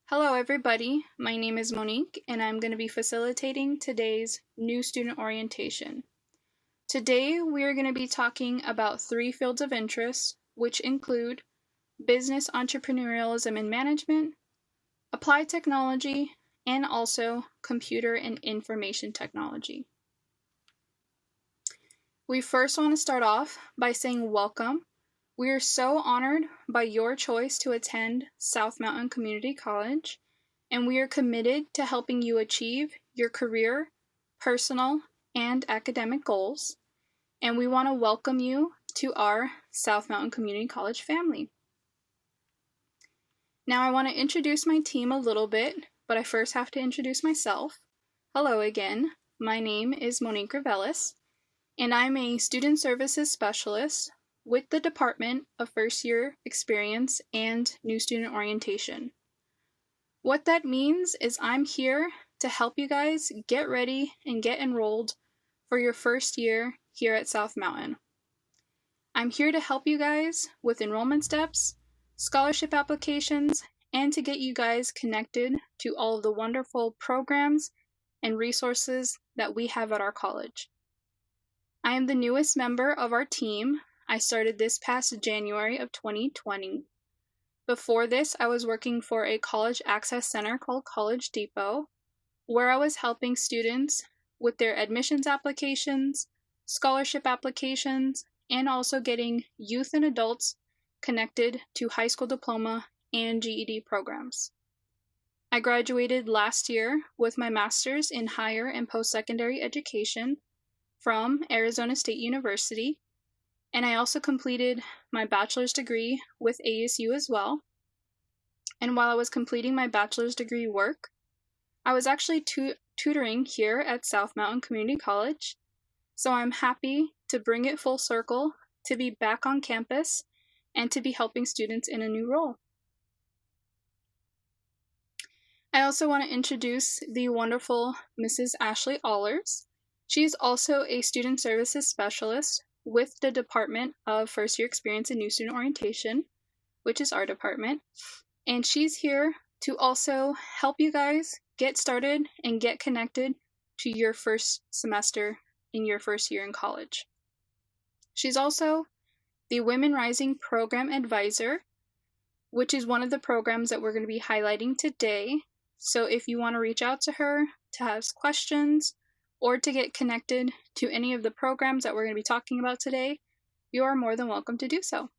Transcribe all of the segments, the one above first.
Hello everybody, my name is Monique and I'm going to be facilitating today's new student orientation. Today we are going to be talking about 3 fields of interest, which include business entrepreneurialism and management, applied technology, and also computer and information technology. We first want to start off by saying welcome. We are so honored by your choice to attend South Mountain Community College, and we are committed to helping you achieve your career, personal, and academic goals. And we want to welcome you to our South Mountain Community College family. Now I want to introduce my team a little bit, but I first have to introduce myself. Hello again, my name is Monique Ravelis, and I'm a Student Services Specialist with the Department of First Year Experience and New Student Orientation. What that means is I'm here to help you guys get ready and get enrolled for your first year here at South Mountain. I'm here to help you guys with enrollment steps, scholarship applications, and to get you guys connected to all of the wonderful programs and resources that we have at our college. I am the newest member of our team. I started this past January of 2020. Before this, I was working for a college access center called College Depot, where I was helping students with their admissions applications, scholarship applications, and also getting youth and adults connected to high school diploma and GED programs. I graduated last year with my master's in higher and post-secondary education from Arizona State University. And I also completed my bachelor's degree with ASU as well. And while I was completing my bachelor's degree work, I was actually tutoring here at South Mountain Community College. So I'm happy to bring it full circle, to be back on campus, and to be helping students in a new role. I also want to introduce the wonderful Mrs. Ashley Allers. She is also a Student Services Specialist with the Department of First Year Experience and New Student Orientation, which is our department. And she's here to also help you guys get started and get connected to your first semester in your first year in college. She's also the Women Rising Program Advisor, which is one of the programs that we're going to be highlighting today. So if you want to reach out to her to ask questions, or to get connected to any of the programs that we're going to be talking about today, you are more than welcome to do so.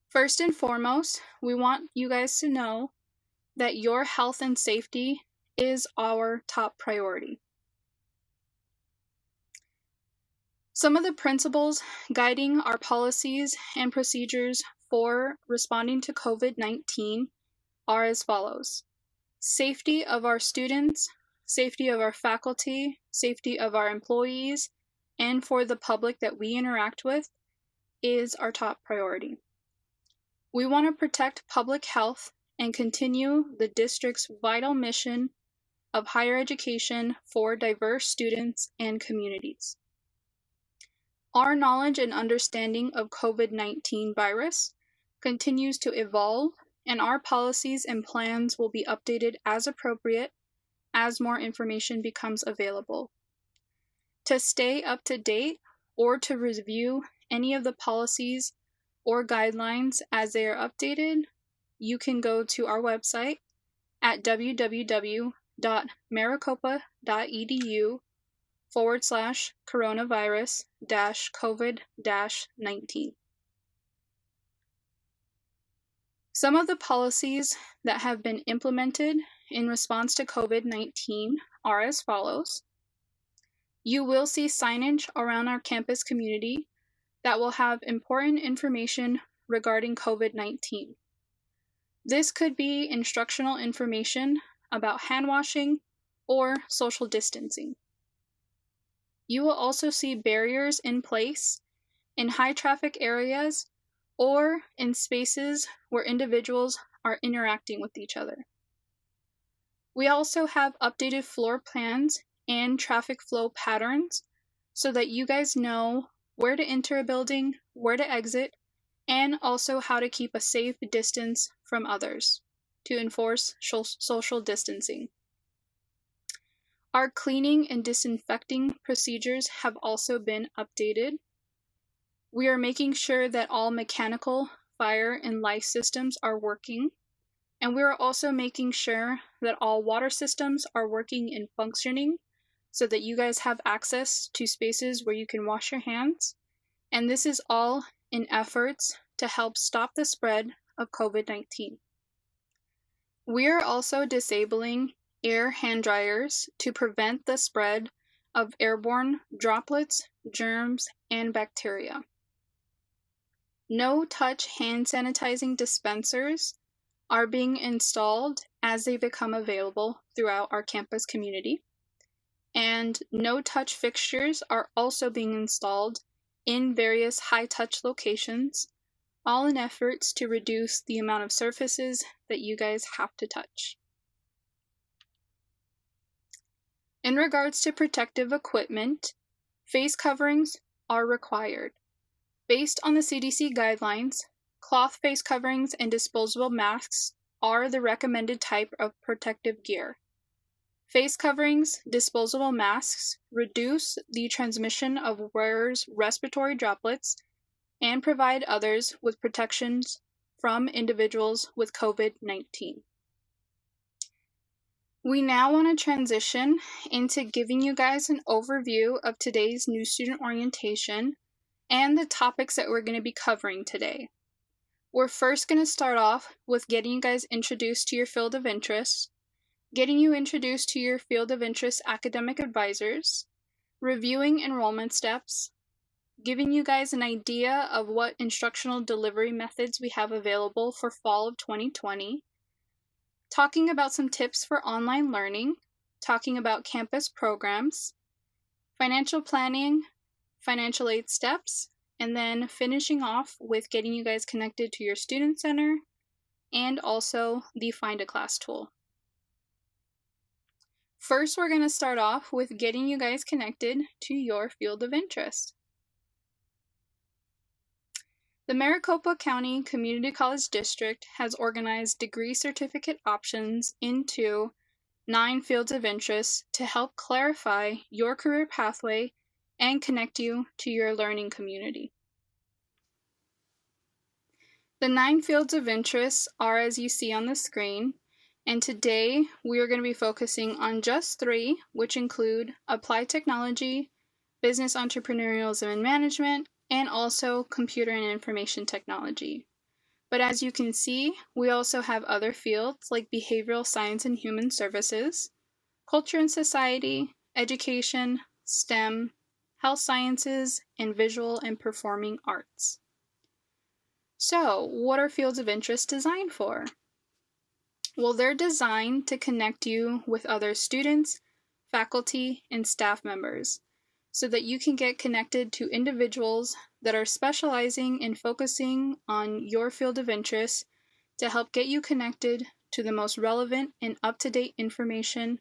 First and foremost, we want you guys to know that your health and safety is our top priority. Some of the principles guiding our policies and procedures for responding to COVID-19 are as follows. Safety of our students, safety of our faculty, safety of our employees, and for the public that we interact with is our top priority. We want to protect public health and continue the district's vital mission of higher education for diverse students and communities. Our knowledge and understanding of COVID-19 virus continues to evolve, and our policies and plans will be updated as appropriate as more information becomes available. To stay up to date or to review any of the policies or guidelines as they are updated, you can go to our website at www.maricopa.edu/coronavirus-COVID-19. Some of the policies that have been implemented in response to COVID-19 are as follows. You will see signage around our campus community that will have important information regarding COVID-19. This could be instructional information about hand washing or social distancing. You will also see barriers in place in high traffic areas or in spaces where individuals are interacting with each other. We also have updated floor plans and traffic flow patterns so that you guys know where to enter a building, where to exit, and also how to keep a safe distance from others to enforce social distancing. Our cleaning and disinfecting procedures have also been updated. We are making sure that all mechanical, fire, and life systems are working, and we are also making sure that all water systems are working and functioning so that you guys have access to spaces where you can wash your hands. And this is all in efforts to help stop the spread of COVID-19. We are also disabling air hand dryers to prevent the spread of airborne droplets, germs, and bacteria. No-touch hand sanitizing dispensers are being installed as they become available throughout our campus community. And no-touch fixtures are also being installed in various high-touch locations, all in efforts to reduce the amount of surfaces that you guys have to touch. In regards to protective equipment, face coverings are required. Based on the CDC guidelines, cloth face coverings and disposable masks are the recommended type of protective gear. Face coverings, disposable masks reduce the transmission of wearers' respiratory droplets and provide others with protections from individuals with COVID-19. We now want to transition into giving you guys an overview of today's new student orientation and the topics that we're going to be covering today. We're first going to start off with getting you guys introduced to your field of interest, getting you introduced to your field of interest academic advisors, reviewing enrollment steps, giving you guys an idea of what instructional delivery methods we have available for fall of 2020, talking about some tips for online learning, talking about campus programs, financial planning, financial aid steps, and then finishing off with getting you guys connected to your student center and also the Find a Class tool. First, we're going to start off with getting you guys connected to your field of interest. The Maricopa County Community College District has organized degree certificate options into 9 fields of interest to help clarify your career pathway and connect you to your learning community. The 9 fields of interest are as you see on the screen, and today we are going to be focusing on just 3, which include applied technology, business entrepreneurialism and management, and also computer and information technology. But as you can see, we also have other fields like behavioral science and human services, culture and society, education, STEM, health sciences, and visual and performing arts. So, what are fields of interest designed for? Well, they're designed to connect you with other students, faculty, and staff members, so that you can get connected to individuals that are specializing and focusing on your field of interest to help get you connected to the most relevant and up-to-date information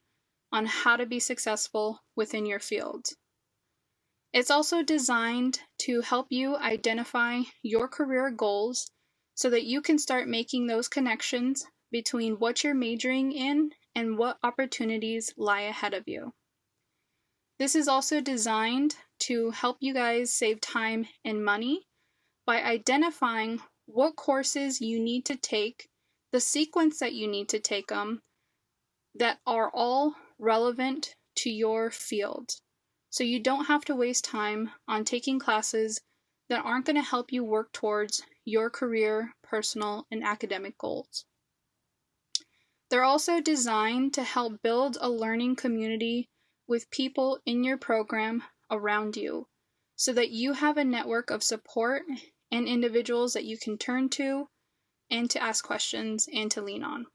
on how to be successful within your field. It's also designed to help you identify your career goals so that you can start making those connections between what you're majoring in and what opportunities lie ahead of you. This is also designed to help you guys save time and money by identifying what courses you need to take, the sequence that you need to take them, that are all relevant to your field. So you don't have to waste time on taking classes that aren't going to help you work towards your career, personal, and academic goals. They're also designed to help build a learning community with people in your program around you, so that you have a network of support and individuals that you can turn to and to ask questions and to lean on.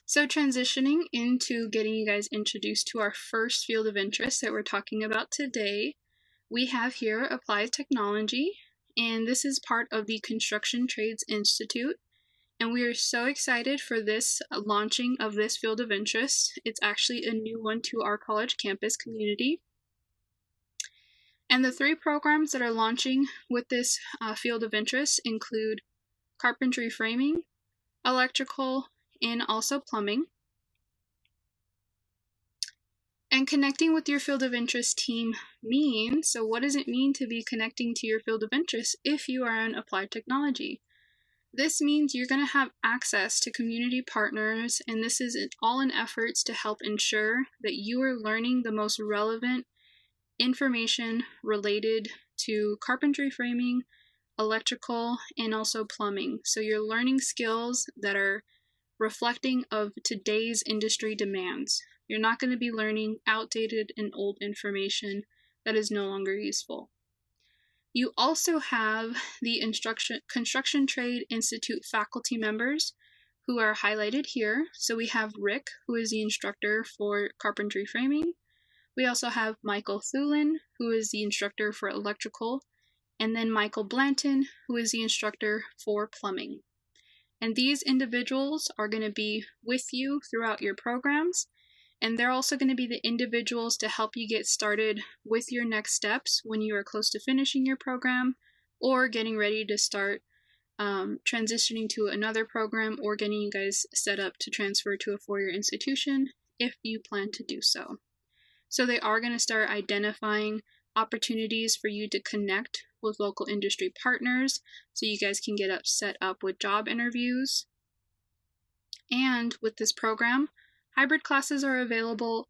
So transitioning into getting you guys introduced to our first field of interest that we're talking about today, we have here applied technology, and this is part of the Construction Trades Institute. And we are so excited for this launching of this field of interest. It's actually a new one to our college campus community. And the 3 programs that are launching with this field of interest include carpentry framing, electrical, and also plumbing. And connecting with your field of interest team means, so what does it mean to be connecting to your field of interest if you are in applied technology? This means you're going to have access to community partners, and this is all in efforts to help ensure that you are learning the most relevant information related to carpentry framing, electrical, and also plumbing. So you're learning skills that are reflecting of today's industry demands. You're not going to be learning outdated and old information that is no longer useful. You also have the Construction Trade Institute faculty members who are highlighted here. So we have Rick, who is the instructor for carpentry framing. We also have Michael Thulin, who is the instructor for electrical, and then Michael Blanton, who is the instructor for plumbing. And these individuals are going to be with you throughout your programs, and they're also going to be the individuals to help you get started with your next steps when you are close to finishing your program or getting ready to start transitioning to another program or getting you guys set up to transfer to a four-year institution if you plan to do so. So they are going to start identifying opportunities for you to connect with local industry partners so you guys can get set up with job interviews. And with this program, hybrid classes are available,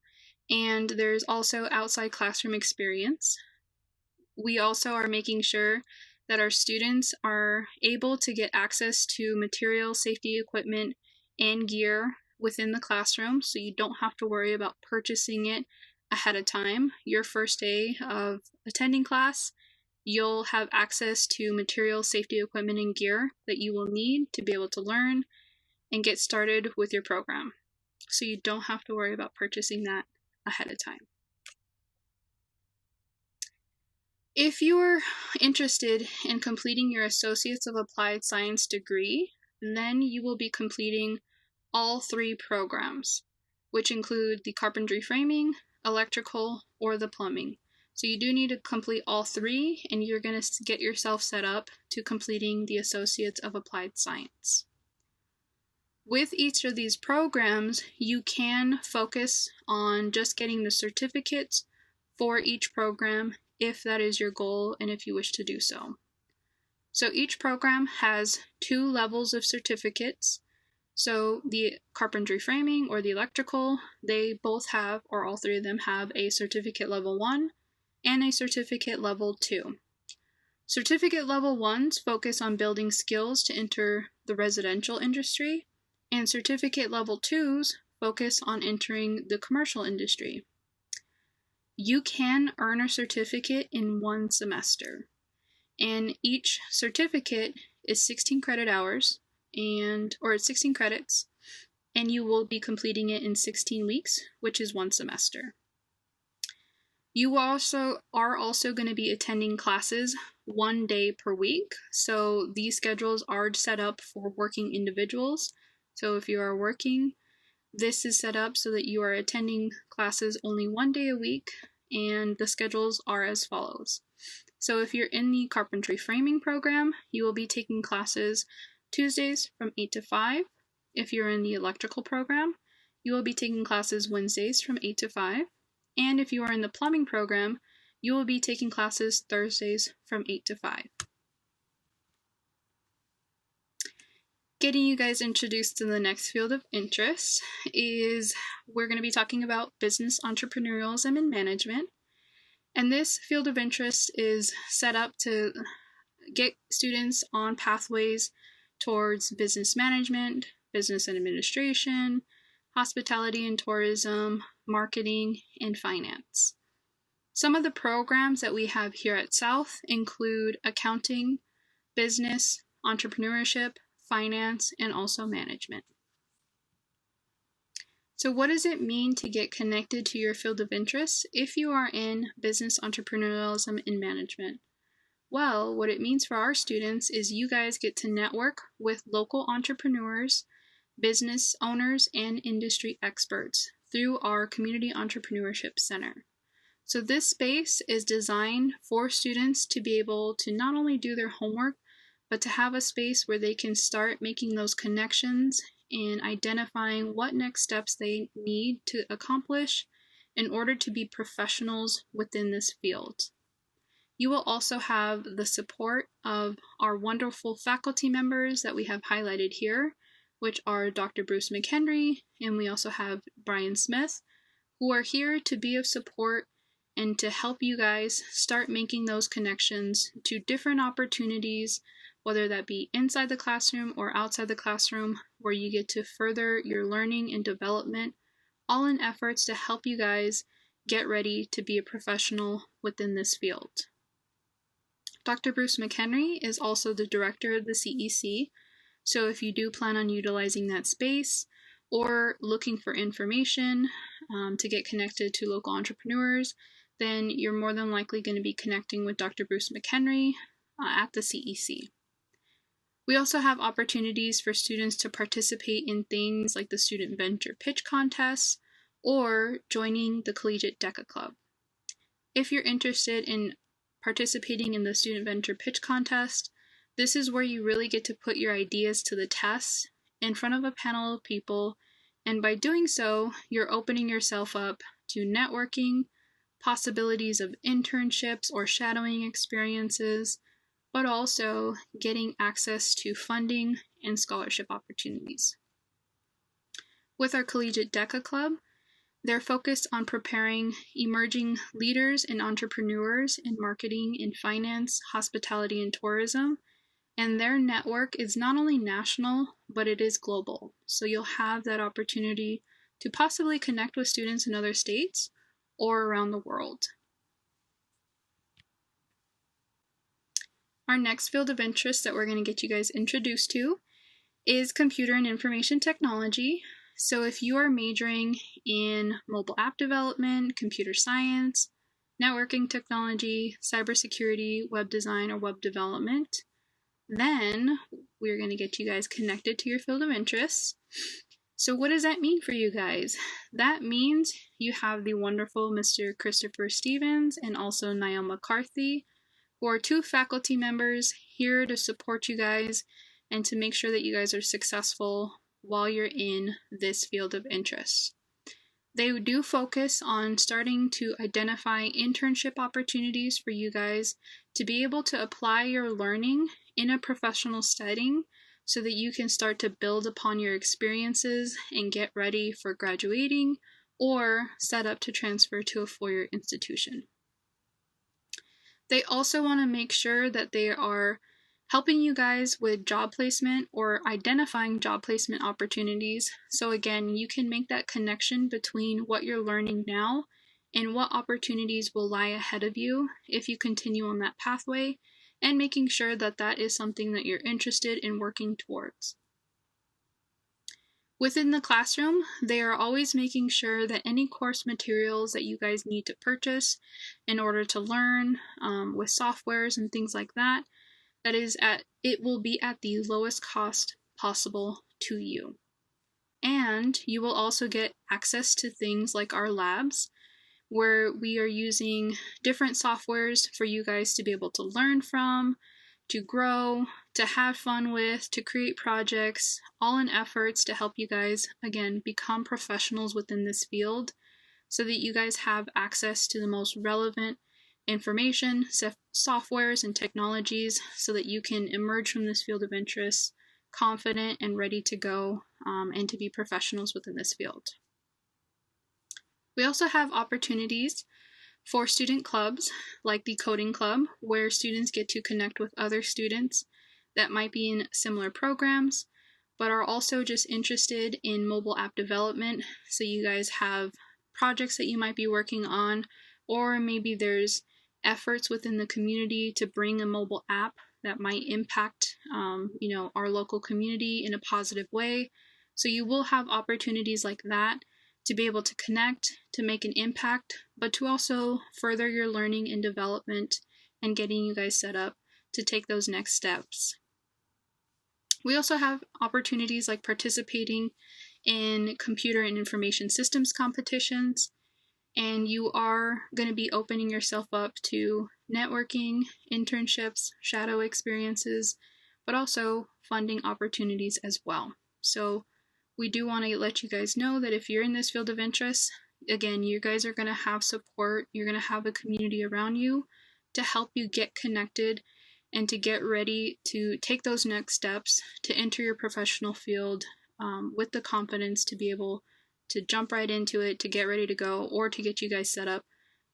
and there's also outside classroom experience. We also are making sure that our students are able to get access to material, safety equipment, and gear within the classroom, so you don't have to worry about purchasing it ahead of time. Your first day of attending class, you'll have access to material, safety equipment, and gear that you will need to be able to learn and get started with your program. So you don't have to worry about purchasing that ahead of time. If you're interested in completing your Associates of Applied Science degree, then you will be completing all 3 programs, which include the carpentry framing, electrical, or the plumbing. So you do need to complete all 3, and you're going to get yourself set up to completing the Associates of Applied Science. With each of these programs, you can focus on just getting the certificates for each program if that is your goal and if you wish to do so. So each program has 2 levels of certificates. So the carpentry framing or the electrical, they both have, or all 3 of them have, a certificate level 1 and a certificate level 2. Certificate level 1s focus on building skills to enter the residential industry, and certificate level 2s focus on entering the commercial industry. You can earn a certificate in 1 semester, and each certificate is 16 credit hours, or 16 credits, and you will be completing it in 16 weeks, which is 1 semester. You are also going to be attending classes 1 day per week, so these schedules are set up for working individuals. So if you are working, this is set up so that you are attending classes only 1 day a week, and the schedules are as follows. So if you're in the carpentry framing program, you will be taking classes Tuesdays from 8 to 5. If you're in the electrical program, you will be taking classes Wednesdays from 8 to 5. And if you are in the plumbing program, you will be taking classes Thursdays from 8 to 5. Getting you guys introduced to the next field of interest is we're going to be talking about business entrepreneurialism and management. And this field of interest is set up to get students on pathways towards business management, business and administration, hospitality and tourism, marketing, and finance. Some of the programs that we have here at South include accounting, business, entrepreneurship, finance, and also management. So what does it mean to get connected to your field of interest if you are in business entrepreneurialism and management? Well, what it means for our students is you guys get to network with local entrepreneurs, business owners, and industry experts through our Community Entrepreneurship Center. So this space is designed for students to be able to not only do their homework, but to have a space where they can start making those connections and identifying what next steps they need to accomplish in order to be professionals within this field. You will also have the support of our wonderful faculty members that we have highlighted here, which are Dr. Bruce McHenry, and we also have Brian Smith, who are here to be of support and to help you guys start making those connections to different opportunities, whether that be inside the classroom or outside the classroom, where you get to further your learning and development, all in efforts to help you guys get ready to be a professional within this field. Dr. Bruce McHenry is also the director of the CEC, so if you do plan on utilizing that space or looking for information to get connected to local entrepreneurs, then you're more than likely going to be connecting with Dr. Bruce McHenry at the CEC. We also have opportunities for students to participate in things like the Student Venture Pitch Contests or joining the Collegiate DECA Club. If you're interested in participating in the Student Venture Pitch Contest, this is where you really get to put your ideas to the test in front of a panel of people, and by doing so, you're opening yourself up to networking, possibilities of internships or shadowing experiences, but also getting access to funding and scholarship opportunities. With our Collegiate DECA Club, they're focused on preparing emerging leaders and entrepreneurs in marketing and finance, hospitality, and tourism, and their network is not only national, but it is global. So you'll have that opportunity to possibly connect with students in other states or around the world. Our next field of interest that we're going to get you guys introduced to is computer and information technology. So if you are majoring in mobile app development, computer science, networking technology, cybersecurity, web design, or web development, then we're going to get you guys connected to your field of interest. So what does that mean for you guys? That means you have the wonderful Mr. Christopher Stevens and also Niall McCarthy, who are two faculty members here to support you guys and to make sure that you guys are successful while you're in this field of interest. They do focus on starting to identify internship opportunities for you guys to be able to apply your learning in a professional setting so that you can start to build upon your experiences and get ready for graduating or set up to transfer to a four-year institution. They also want to make sure that they are helping you guys with job placement or identifying job placement opportunities. So again, you can make that connection between what you're learning now and what opportunities will lie ahead of you if you continue on that pathway, and making sure that that is something that you're interested in working towards. Within the classroom, they are always making sure that any course materials that you guys need to purchase in order to learn with softwares and things like that, it will be at the lowest cost possible to you. And you will also get access to things like our labs, where we are using different softwares for you guys to be able to learn from, to grow, to have fun with, to create projects, all in efforts to help you guys, again, become professionals within this field so that you guys have access to the most relevant information, softwares, and technologies so that you can emerge from this field of interest confident and ready to go and to be professionals within this field. We also have opportunities for student clubs like the Coding Club, where students get to connect with other students that might be in similar programs, but are also just interested in mobile app development. So you guys have projects that you might be working on, or maybe there's efforts within the community to bring a mobile app that might impact our local community in a positive way. So you will have opportunities like that to be able to connect, to make an impact, but to also further your learning and development and getting you guys set up to take those next steps. We also have opportunities like participating in computer and information systems competitions. and you are going to be opening yourself up to networking, internships, shadow experiences, but also funding opportunities as well. So we do want to let you guys know that if you're in this field of interest, again, you guys are going to have support. You're going to have a community around you to help you get connected and to get ready to take those next steps to enter your professional field with the confidence to be able to jump right into it, to get ready to go, or to get you guys set up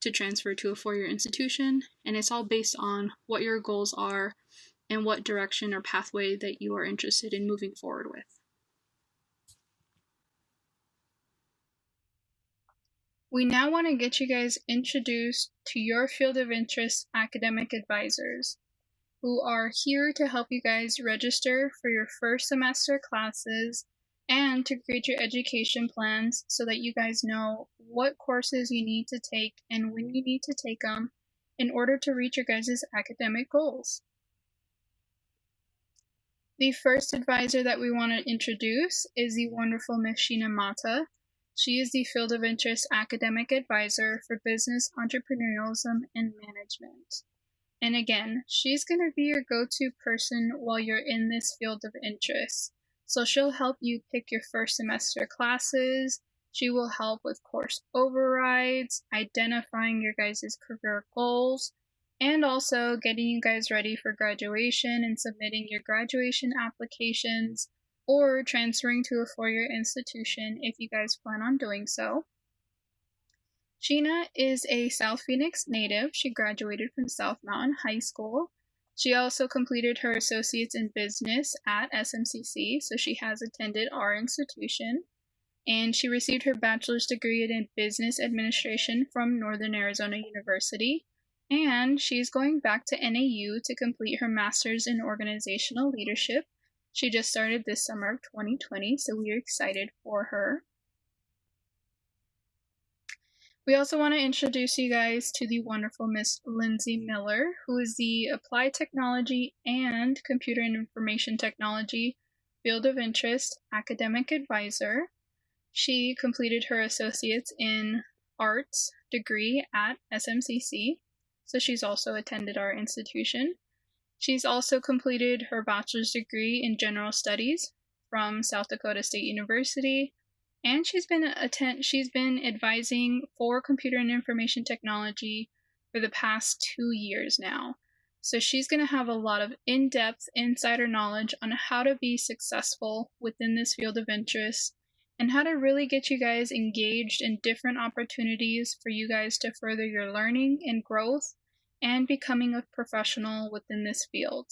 to transfer to a four-year institution. And it's all based on what your goals are and what direction or pathway that you are interested in moving forward with. We now want to get you guys introduced to your field of interest academic advisors, who are here to help you guys register for your first semester classes and to create your education plans so that you guys know what courses you need to take and when you need to take them in order to reach your guys' academic goals. The first advisor that we want to introduce is the wonderful Ms. Sheena Mata. She is the Field of Interest Academic Advisor for Business, Entrepreneurialism, and Management. And again, she's going to be your go-to person while you're in this field of interest. So she'll help you pick your first semester classes. She will help with course overrides, identifying your guys' career goals, and also getting you guys ready for graduation and submitting your graduation applications or transferring to a four-year institution if you guys plan on doing so. Sheena is a South Phoenix native. She graduated from South Mountain High School. She also completed her associates in business at SMCC, so she has attended our institution. And she received her bachelor's degree in business administration from Northern Arizona University. And she's going back to NAU to complete her master's in organizational leadership. She just started this summer of 2020, so we are excited for her. We also want to introduce you guys to the wonderful Miss Lindsay Miller, who is the Applied Technology and Computer and Information Technology Field of Interest Academic Advisor. She completed her Associates in Arts degree at SMCC, so she's also attended our institution. She's also completed her bachelor's degree in General Studies from South Dakota State University. And she's been advising for computer and information technology for the past 2 years now. So she's going to have a lot of in-depth insider knowledge on how to be successful within this field of interest and how to really get you guys engaged in different opportunities for you guys to further your learning and growth and becoming a professional within this field.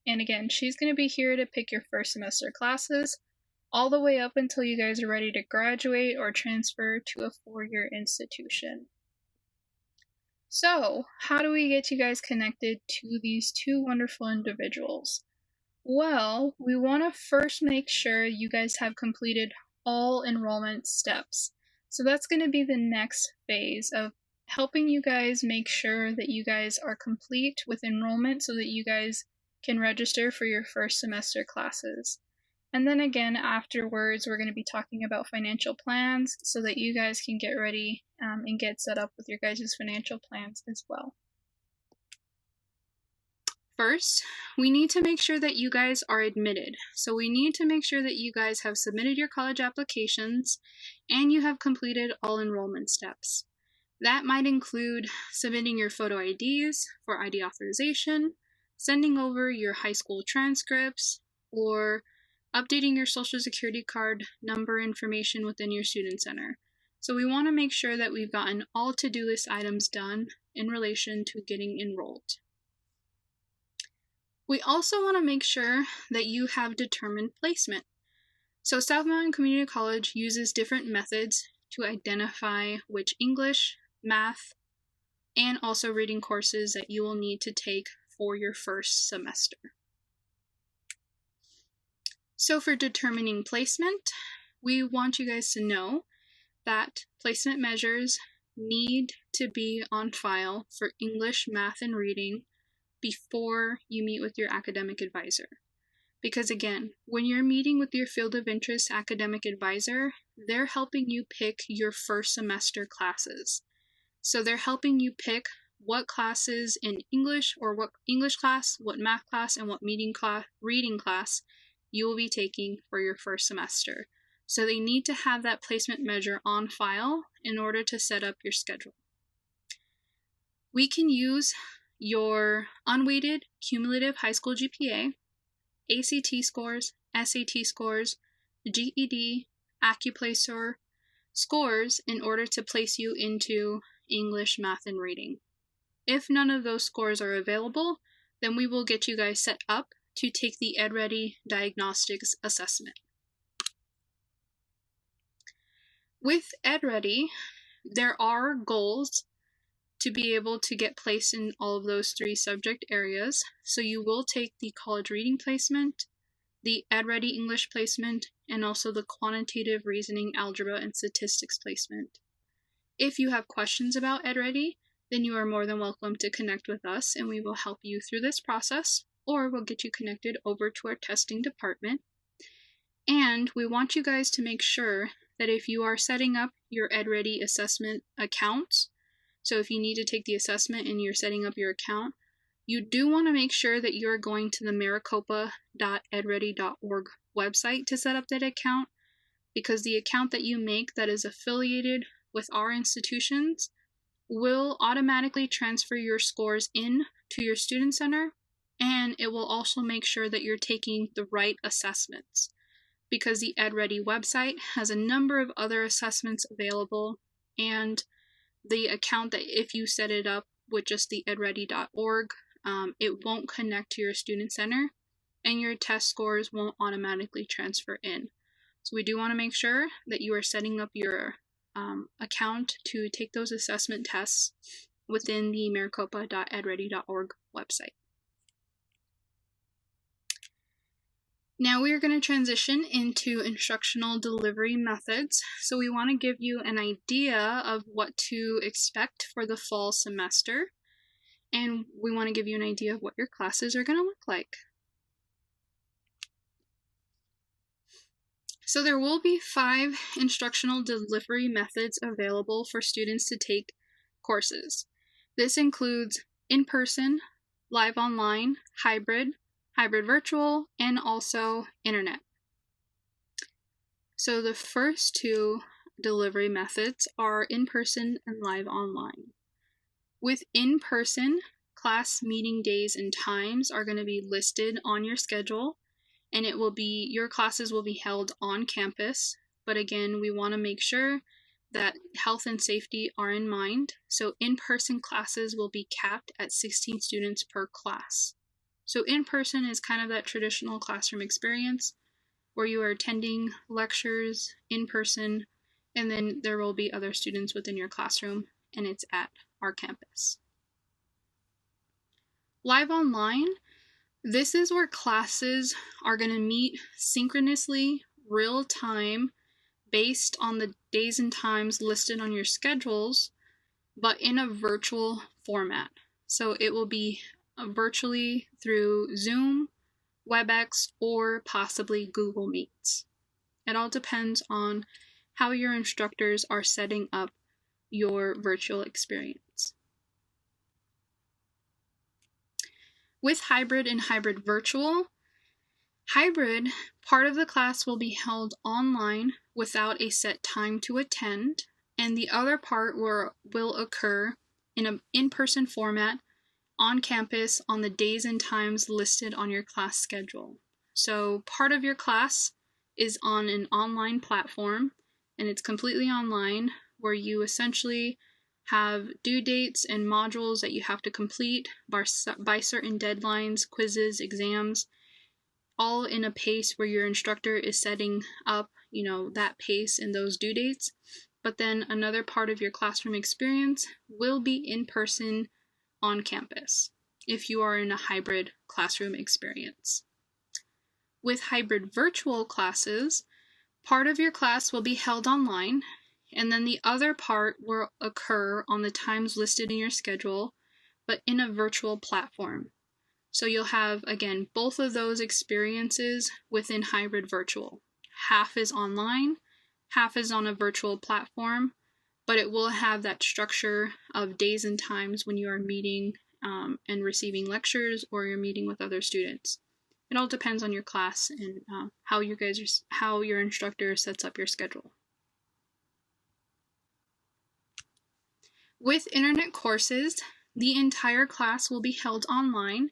And again, she's going to be here to pick your first semester classes all the way up until you guys are ready to graduate or transfer to a four-year institution. So, how do we get you guys connected to these two wonderful individuals? Well, we want to first make sure you guys have completed all enrollment steps. So that's going to be the next phase of helping you guys make sure that you guys are complete with enrollment so that you guys can register for your first semester classes. And then again, afterwards, we're going to be talking about financial plans so that you guys can get ready and get set up with your guys' financial plans as well. First, we need to make sure that you guys are admitted. So we need to make sure that you guys have submitted your college applications and you have completed all enrollment steps. That might include submitting your photo IDs for ID authorization, sending over your high school transcripts, or updating your social security card number information within your student center. So we want to make sure that we've gotten all to-do list items done in relation to getting enrolled. We also want to make sure that you have determined placement. So South Mountain Community College uses different methods to identify which English, math, and also reading courses that you will need to take for your first semester. So for determining placement, we want you guys to know that placement measures need to be on file for English, math, and reading before you meet with your academic advisor. Because again, when you're meeting with your field of interest academic advisor, they're helping you pick your first semester classes. So they're helping you pick what classes in English, or what English class, what math class, and what reading class you will be taking for your first semester. So they need to have that placement measure on file in order to set up your schedule. We can use your unweighted cumulative high school GPA, ACT scores, SAT scores, GED, AccuPlacer scores in order to place you into English, math, and reading. If none of those scores are available, then we will get you guys set up to take the EdReady Diagnostics Assessment. With EdReady, there are goals to be able to get placed in all of those 3 subject areas. So you will take the college reading placement, the EdReady English placement, and also the quantitative reasoning, algebra, and statistics placement. If you have questions about EdReady, then you are more than welcome to connect with us and we will help you through this process, or we'll get you connected over to our testing department. And we want you guys to make sure that if you are setting up your EdReady assessment accounts, so if you need to take the assessment and you're setting up your account, you do want to make sure that you're going to the maricopa.edready.org website to set up that account, because the account that you make that is affiliated with our institutions will automatically transfer your scores in to your student center, and it will also make sure that you're taking the right assessments, because the EdReady website has a number of other assessments available, and the account that if you set it up with just the edready.org, it won't connect to your student center and your test scores won't automatically transfer in. So we do want to make sure that you are setting up your account to take those assessment tests within the maricopa.edready.org website. Now we are going to transition into instructional delivery methods. So we want to give you an idea of what to expect for the fall semester, and we want to give you an idea of what your classes are going to look like. So there will be 5 instructional delivery methods available for students to take courses. This includes in-person, live online, hybrid virtual, and also internet. So the first 2 delivery methods are in-person and live online. With in-person, class meeting days and times are going to be listed on your schedule, and it will be, your classes will be held on campus, but again, we want to make sure that health and safety are in mind. So in-person classes will be capped at 16 students per class. So in-person is kind of that traditional classroom experience where you are attending lectures in person, and then there will be other students within your classroom, and it's at our campus. Live online, this is where classes are going to meet synchronously, real time, based on the days and times listed on your schedules, but in a virtual format. So it will be virtually through Zoom, WebEx, or possibly Google Meets. It all depends on how your instructors are setting up your virtual experience. With hybrid and hybrid virtual, hybrid, part of the class will be held online without a set time to attend, and the other part will occur in an in-person format on campus on the days and times listed on your class schedule. So part of your class is on an online platform, and it's completely online, where you essentially have due dates and modules that you have to complete by certain deadlines, quizzes, exams, all in a pace where your instructor is setting up, that pace and those due dates. But then another part of your classroom experience will be in person on campus if you are in a hybrid classroom experience. With hybrid virtual classes, part of your class will be held online, and then the other part will occur on the times listed in your schedule, but in a virtual platform. So you'll have, again, both of those experiences within hybrid virtual. Half is online, half is on a virtual platform, but it will have that structure of days and times when you are meeting and receiving lectures, or you're meeting with other students. It all depends on your class and how your instructor sets up your schedule. With internet courses, the entire class will be held online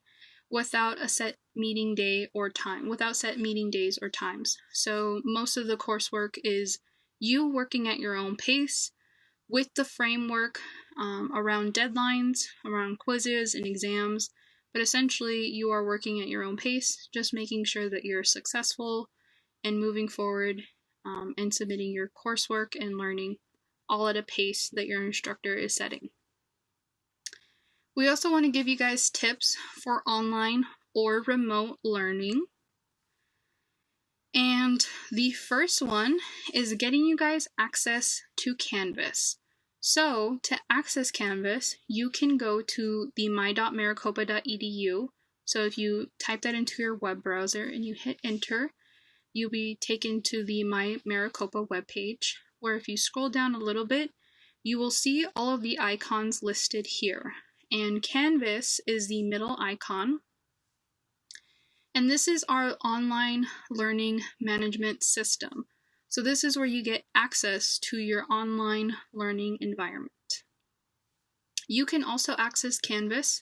without a set meeting day or time, without set meeting days or times. So most of the coursework is you working at your own pace with the framework around deadlines, around quizzes and exams, but essentially you are working at your own pace, just making sure that you're successful and moving forward and submitting your coursework and learning all at a pace that your instructor is setting. We also want to give you guys tips for online or remote learning. And the first one is getting you guys access to Canvas. So to access Canvas, you can go to the my.maricopa.edu. So if you type that into your web browser and you hit enter, you'll be taken to the My Maricopa webpage, where if you scroll down a little bit, you will see all of the icons listed here. And Canvas is the middle icon. And this is our online learning management system. So this is where you get access to your online learning environment. You can also access Canvas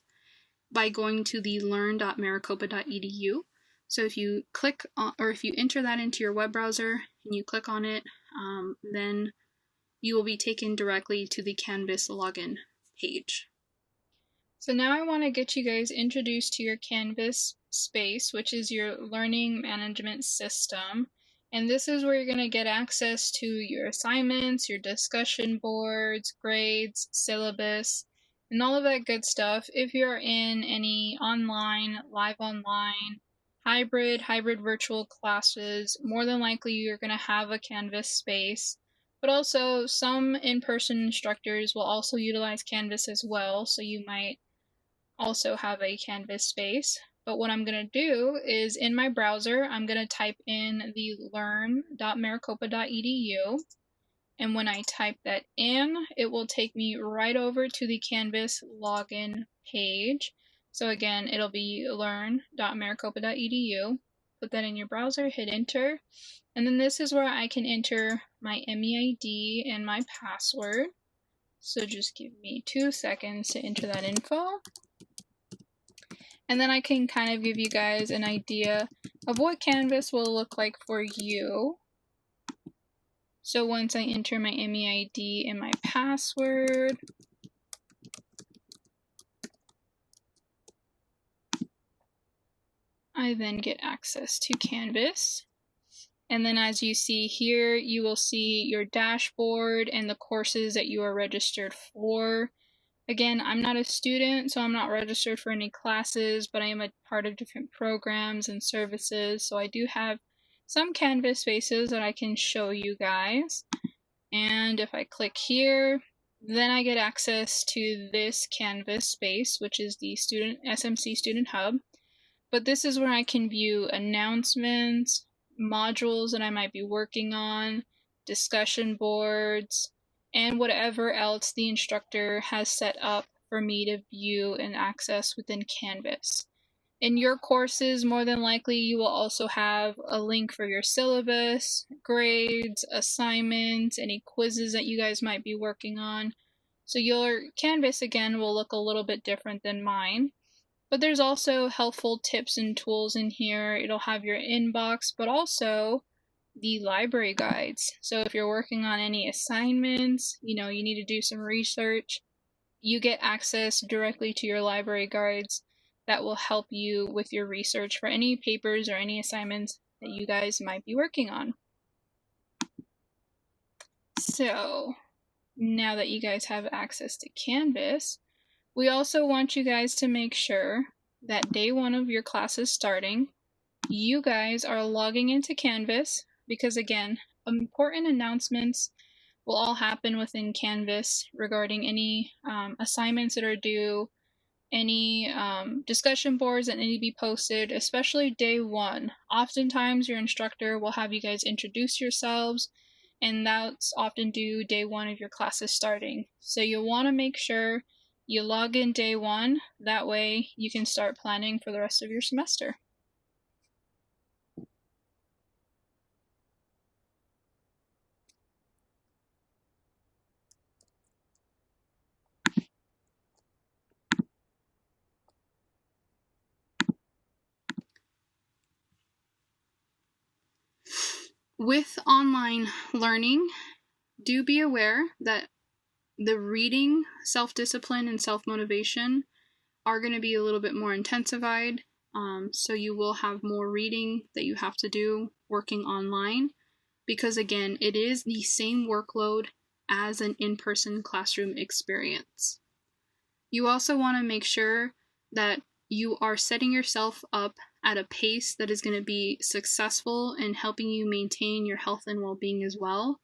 by going to the learn.maricopa.edu. So if you click on, or if you enter that into your web browser and you click on it, then you will be taken directly to the Canvas login page. So now I want to get you guys introduced to your Canvas space, which is your learning management system. And this is where you're going to get access to your assignments, your discussion boards, grades, syllabus, and all of that good stuff. If you're in any online, live online, hybrid virtual classes, more than likely you're going to have a Canvas space. But also some in-person instructors will also utilize Canvas as well, so you might also have a Canvas space. But what I'm going to do is in my browser, I'm going to type in the learn.maricopa.edu. And when I type that in, it will take me right over to the Canvas login page. So again, it'll be learn.maricopa.edu. Put that in your browser, hit enter. And then this is where I can enter my MEID and my password. So just give me 2 seconds to enter that info. And then I can kind of give you guys an idea of what Canvas will look like for you. So once I enter my MEID and my password, I then get access to Canvas. And then as you see here, you will see your dashboard and the courses that you are registered for. Again, I'm not a student, so I'm not registered for any classes, but I am a part of different programs and services. So I do have some Canvas spaces that I can show you guys. And if I click here, then I get access to this Canvas space, which is the SMC Student Hub. But this is where I can view announcements, modules that I might be working on, discussion boards, and whatever else the instructor has set up for me to view and access within Canvas. In your courses, more than likely, you will also have a link for your syllabus, grades, assignments, any quizzes that you guys might be working on. So your Canvas, again, will look a little bit different than mine. But there's also helpful tips and tools in here. It'll have your inbox, but also the library guides. So if you're working on any assignments, you need to do some research, you get access directly to your library guides that will help you with your research for any papers or any assignments that you guys might be working on. So now that you guys have access to Canvas, we also want you guys to make sure that day one of your classes starting, you guys are logging into Canvas, because again, important announcements will all happen within Canvas regarding any assignments that are due, any discussion boards that need to be posted, especially day one. Oftentimes your instructor will have you guys introduce yourselves, and that's often due day one of your classes starting. So you'll want to make sure you log in day one, that way you can start planning for the rest of your semester. With online learning, do be aware that the reading, self-discipline, and self-motivation are going to be a little bit more intensified. So you will have more reading that you have to do working online, because again, it is the same workload as an in-person classroom experience. You also want to make sure that you are setting yourself up at a pace that is going to be successful in helping you maintain your health and well-being as well.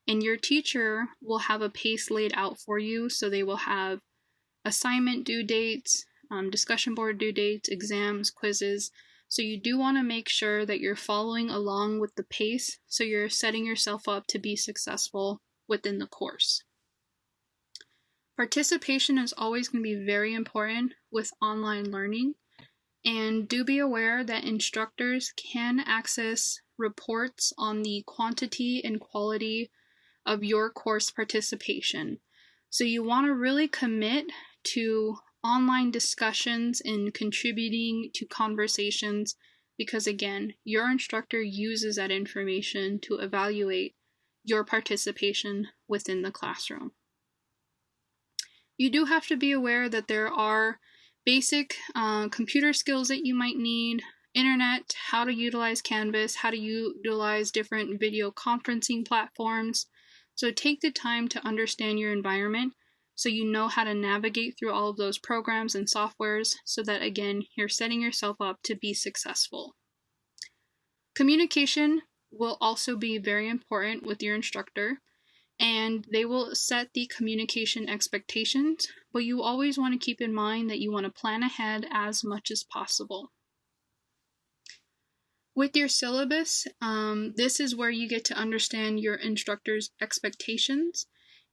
And your teacher will have a pace laid out for you, so they will have assignment due dates, discussion board due dates, exams, quizzes. So you do want to make sure that you're following along with the pace, so you're setting yourself up to be successful within the course. Participation is always going to be very important with online learning, and do be aware that instructors can access reports on the quantity and quality of your course participation. So you want to really commit to online discussions and contributing to conversations, because again, your instructor uses that information to evaluate your participation within the classroom. You do have to be aware that there are basic computer skills that you might need, internet, how to utilize Canvas, how to utilize different video conferencing platforms. So take the time to understand your environment so you know how to navigate through all of those programs and softwares, so that again, you're setting yourself up to be successful. Communication will also be very important with your instructor, and they will set the communication expectations, but you always want to keep in mind that you want to plan ahead as much as possible. With your syllabus, this is where you get to understand your instructor's expectations,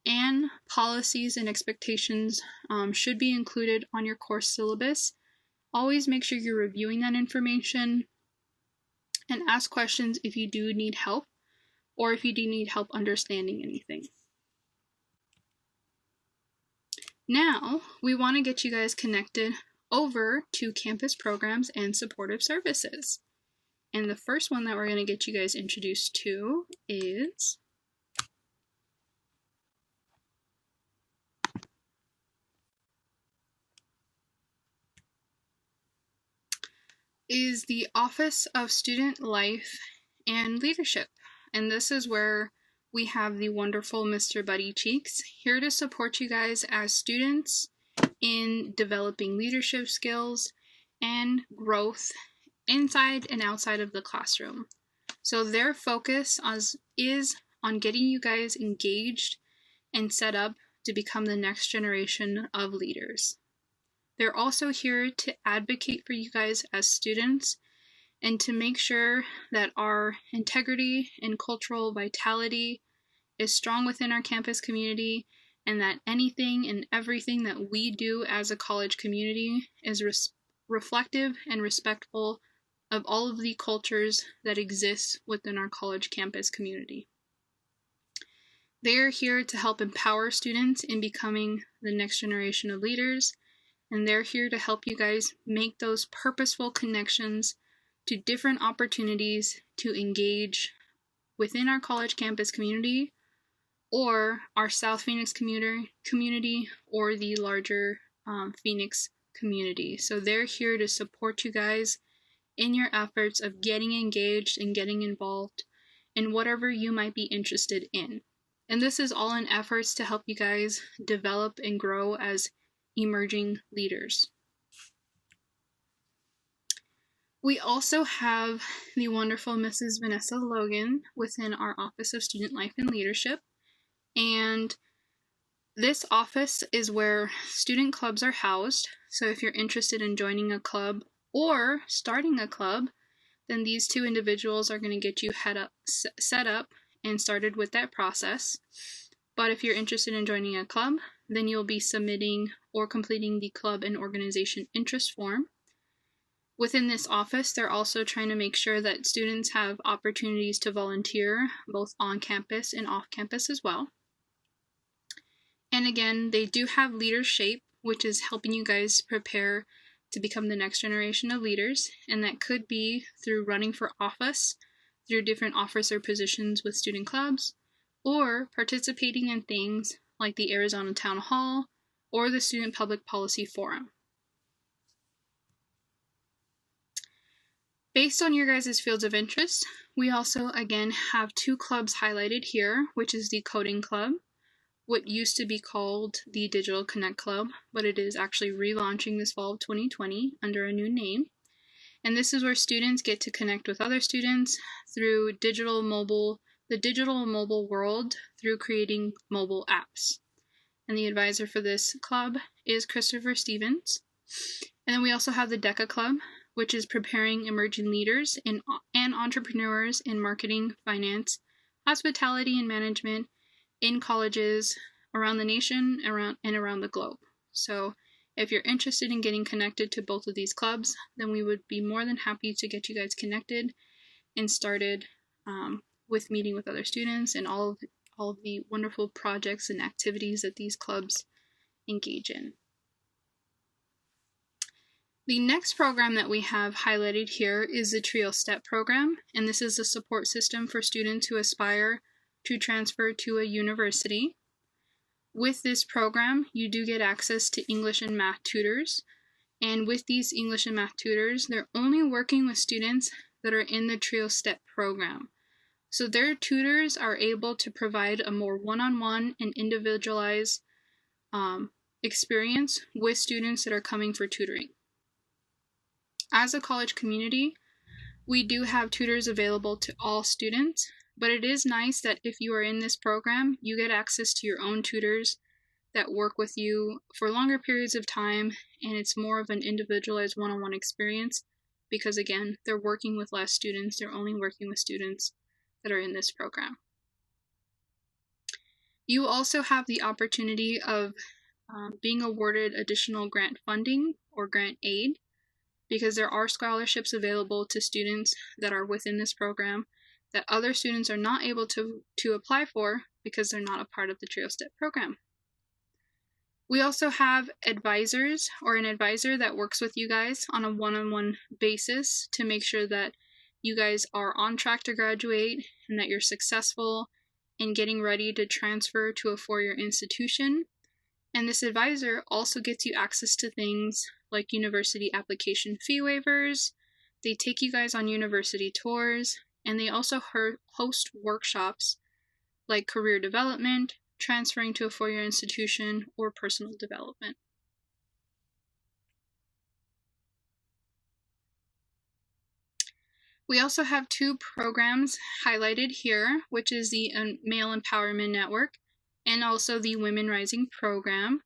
and policies and expectations should be included on your course syllabus. Always make sure you're reviewing that information and ask questions if you do need help, or if you do need help understanding anything. Now, we want to get you guys connected over to campus programs and supportive services. And the first one that we're going to get you guys introduced to is the Office of Student Life and Leadership. And this is where we have the wonderful Mr. Buddy Cheeks here to support you guys as students in developing leadership skills and growth inside and outside of the classroom. So their focus is on getting you guys engaged and set up to become the next generation of leaders. They're also here to advocate for you guys as students and to make sure that our integrity and cultural vitality is strong within our campus community, and that anything and everything that we do as a college community is reflective and respectful of all of the cultures that exist within our college campus community. They are here to help empower students in becoming the next generation of leaders, and they're here to help you guys make those purposeful connections to different opportunities to engage within our college campus community, or our South Phoenix community, or the larger Phoenix community. So they're here to support you guys in your efforts of getting engaged and getting involved in whatever you might be interested in. And this is all in efforts to help you guys develop and grow as emerging leaders. We also have the wonderful Mrs. Vanessa Logan within our Office of Student Life and Leadership. And This office is where student clubs are housed, so if you're interested in joining a club or starting a club, then these two individuals are going to get you set up and started with that process. But if you're interested in joining a club, then you'll be submitting or completing the club and organization interest form. Within this office, they're also trying to make sure that students have opportunities to volunteer both on campus and off campus as well. And again, they do have Leader Shape, which is helping you guys prepare to become the next generation of leaders, and that could be through running for office, through different officer positions with student clubs, or participating in things like the Arizona Town Hall or the Student Public Policy Forum. Based on your guys' fields of interest, we also again have two clubs highlighted here, which is the Coding Club, what used to be called the Digital Connect Club, but it is actually relaunching this fall of 2020 under a new name. And this is where students get to connect with other students through the digital mobile world through creating mobile apps. And the advisor for this club is Christopher Stevens. And then we also have the DECA Club, which is preparing emerging leaders and entrepreneurs in marketing, finance, hospitality, and management in colleges around the nation and around the globe. So if you're interested in getting connected to both of these clubs, then we would be more than happy to get you guys connected and started with meeting with other students and all of the wonderful projects and activities that these clubs engage in. The next program that we have highlighted here is the TRIO STEP program, and this is a support system for students who aspire to transfer to a university. With this program, you do get access to English and math tutors, and with these English and math tutors, they're only working with students that are in the TRIO STEP program. So their tutors are able to provide a more one-on-one and individualized experience with students that are coming for tutoring. As a college community, we do have tutors available to all students, but it is nice that if you are in this program, you get access to your own tutors that work with you for longer periods of time, and it's more of an individualized one-on-one experience because, again, they're working with less students. They're only working with students that are in this program. You also have the opportunity of being awarded additional grant funding or grant aid, because there are scholarships available to students that are within this program that other students are not able to apply for because they're not a part of the TRIO STEP program. We also have advisors or an advisor that works with you guys on a one-on-one basis to make sure that you guys are on track to graduate and that you're successful in getting ready to transfer to a four-year institution. And this advisor also gets you access to things like university application fee waivers. They take you guys on university tours, and they also host workshops like career development, transferring to a four-year institution, or personal development. We also have two programs highlighted here, which is the Male Empowerment Network and also the Women Rising program.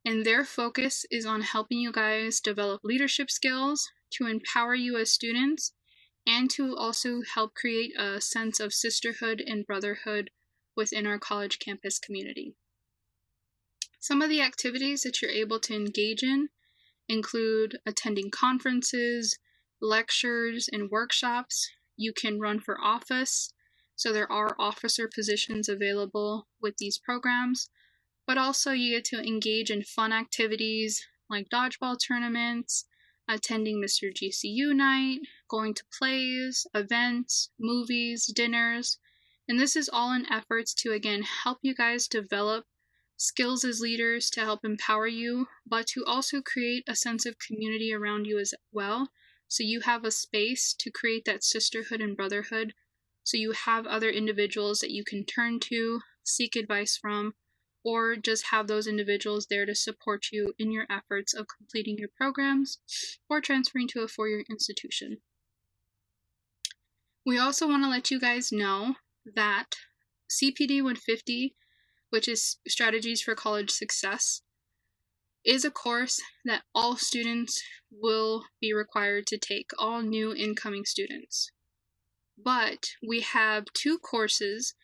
And their focus is on helping you guys develop leadership skills to empower you as students and to also help create a sense of sisterhood and brotherhood within our college campus community. Some of the activities that you're able to engage in include attending conferences, lectures, and workshops. You can run for office, so there are officer positions available with these programs. But also you get to engage in fun activities like dodgeball tournaments, attending Mr. GCU night, going to plays, events, movies, dinners, and this is all in efforts to, again, help you guys develop skills as leaders to help empower you, but to also create a sense of community around you as well, so you have a space to create that sisterhood and brotherhood, so you have other individuals that you can turn to, seek advice from, or just have those individuals there to support you in your efforts of completing your programs or transferring to a four-year institution. We also want to let you guys know that CPD 150 which is Strategies for College Success, is a course that all students will be required to take, all new incoming students. But we have 2 courses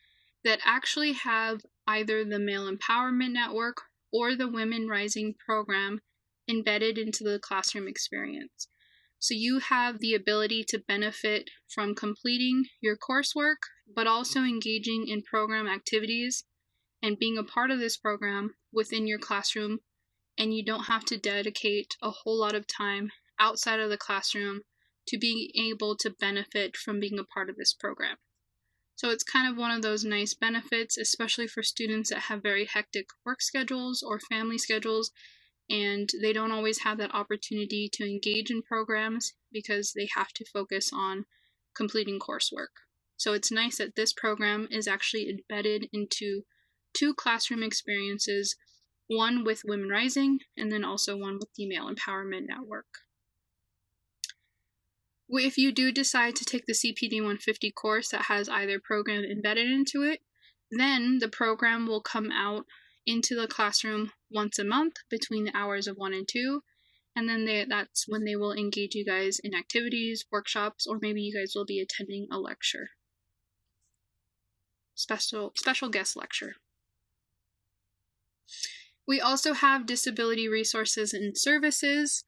that actually have either the Male Empowerment Network or the Women Rising program embedded into the classroom experience. So you have the ability to benefit from completing your coursework, but also engaging in program activities and being a part of this program within your classroom, and you don't have to dedicate a whole lot of time outside of the classroom to being able to benefit from being a part of this program. So it's kind of one of those nice benefits, especially for students that have very hectic work schedules or family schedules, and they don't always have that opportunity to engage in programs because they have to focus on completing coursework. So it's nice that this program is actually embedded into 2 classroom experiences, one with Women Rising and then also one with the Male Empowerment Network. If you do decide to take the CPD 150 course that has either program embedded into it, then the program will come out into the classroom once a month between the hours of 1 and 2, and then that's when they will engage you guys in activities, workshops, or maybe you guys will be attending a lecture. Special guest lecture. We also have disability resources and services.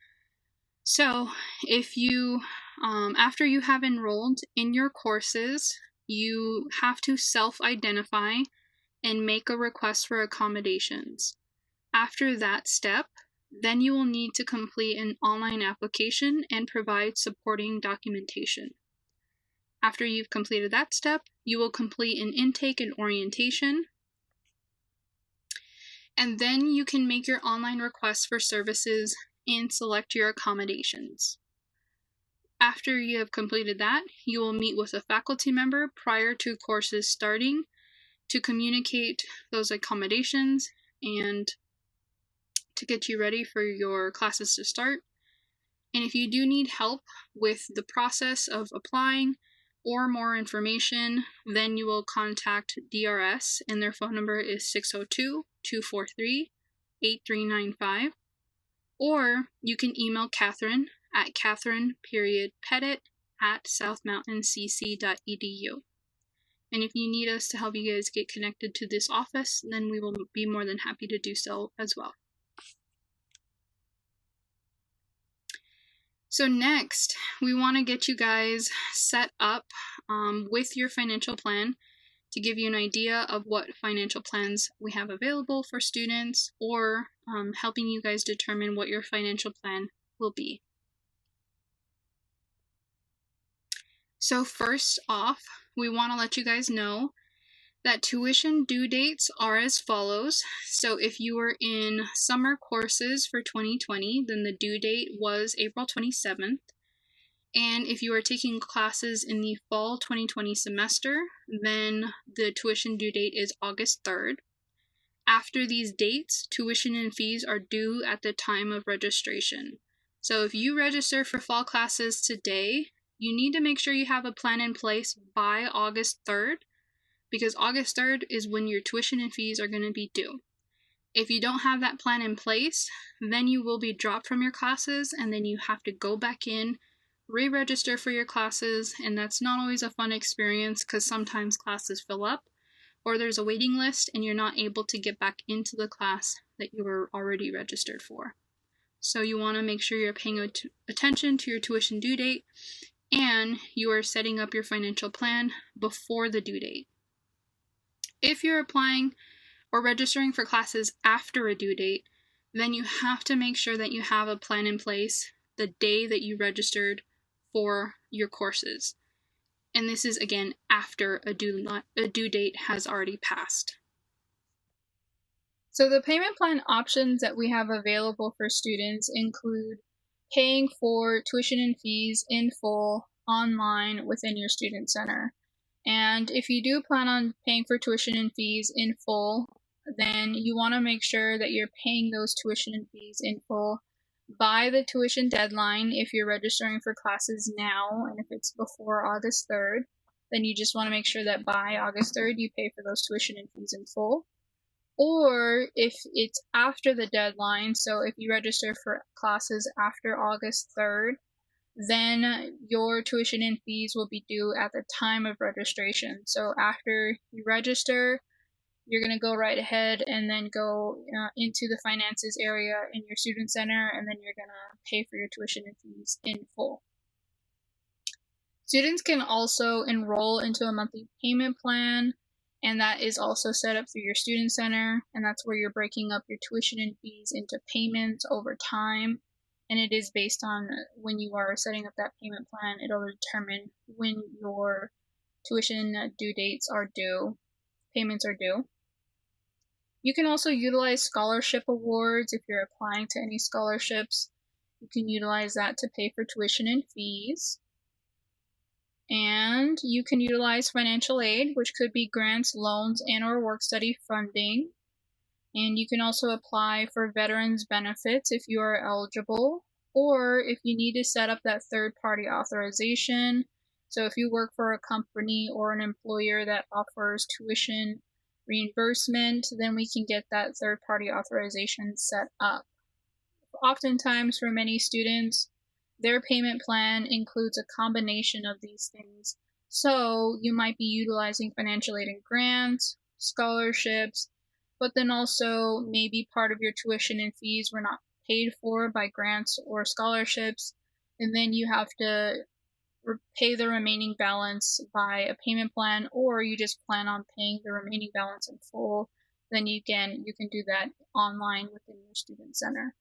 So if you, after you have enrolled in your courses, you have to self-identify and make a request for accommodations. After that step, then you will need to complete an online application and provide supporting documentation. After you've completed that step, you will complete an intake and orientation, and then you can make your online request for services and select your accommodations. After you have completed that, you will meet with a faculty member prior to courses starting to communicate those accommodations and to get you ready for your classes to start. And if you do need help with the process of applying or more information, then you will contact DRS, and their phone number is 602-243-8395. Or you can email Catherine at catherine.pettit@southmountaincc.edu. And if you need us to help you guys get connected to this office, then we will be more than happy to do so as well. So next, we want to get you guys set up with your financial plan to give you an idea of what financial plans we have available for students, or helping you guys determine what your financial plan will be. So first off, we want to let you guys know that tuition due dates are as follows. So if you were in summer courses for 2020, then the due date was April 27th. And if you are taking classes in the fall 2020 semester, then the tuition due date is August 3rd. After these dates, tuition and fees are due at the time of registration. So if you register for fall classes today, you need to make sure you have a plan in place by August 3rd, because August 3rd is when your tuition and fees are going to be due. If you don't have that plan in place, then you will be dropped from your classes, and then you have to go back in, re-register for your classes, and that's not always a fun experience because sometimes classes fill up, or there's a waiting list and you're not able to get back into the class that you were already registered for. So you want to make sure you're paying attention to your tuition due date, and you are setting up your financial plan before the due date. If you're applying or registering for classes after a due date, then you have to make sure that you have a plan in place the day that you registered for your courses. And this is, again, after a due date has already passed. So the payment plan options that we have available for students include paying for tuition and fees in full online within your student center. And if you do plan on paying for tuition and fees in full, then you want to make sure that you're paying those tuition and fees in full by the tuition deadline. If you're registering for classes now, and if it's before August 3rd, then you just want to make sure that by August 3rd you pay for those tuition and fees in full. Or if it's after the deadline, so if you register for classes after August 3rd, then your tuition and fees will be due at the time of registration. So after you register, you're going to go right ahead and then go into the finances area in your student center, and then you're going to pay for your tuition and fees in full. Students can also enroll into a monthly payment plan, and that is also set up through your student center, and that's where you're breaking up your tuition and fees into payments over time, and it is based on when you are setting up that payment plan. It'll determine when your tuition due dates are due, payments are due. You can also utilize scholarship awards if you're applying to any scholarships. You can utilize that to pay for tuition and fees. And you can utilize financial aid, which could be grants, loans, and/or work-study funding. And you can also apply for veterans benefits if you are eligible, or if you need to set up that third-party authorization. So if you work for a company or an employer that offers tuition reimbursement, then we can get that third-party authorization set up. Oftentimes, for many students, their payment plan includes a combination of these things. So you might be utilizing financial aid and grants, scholarships, but then also maybe part of your tuition and fees were not paid for by grants or scholarships, and then you have to pay the remaining balance by a payment plan, or you just plan on paying the remaining balance in full. Then you can do that online within your student center.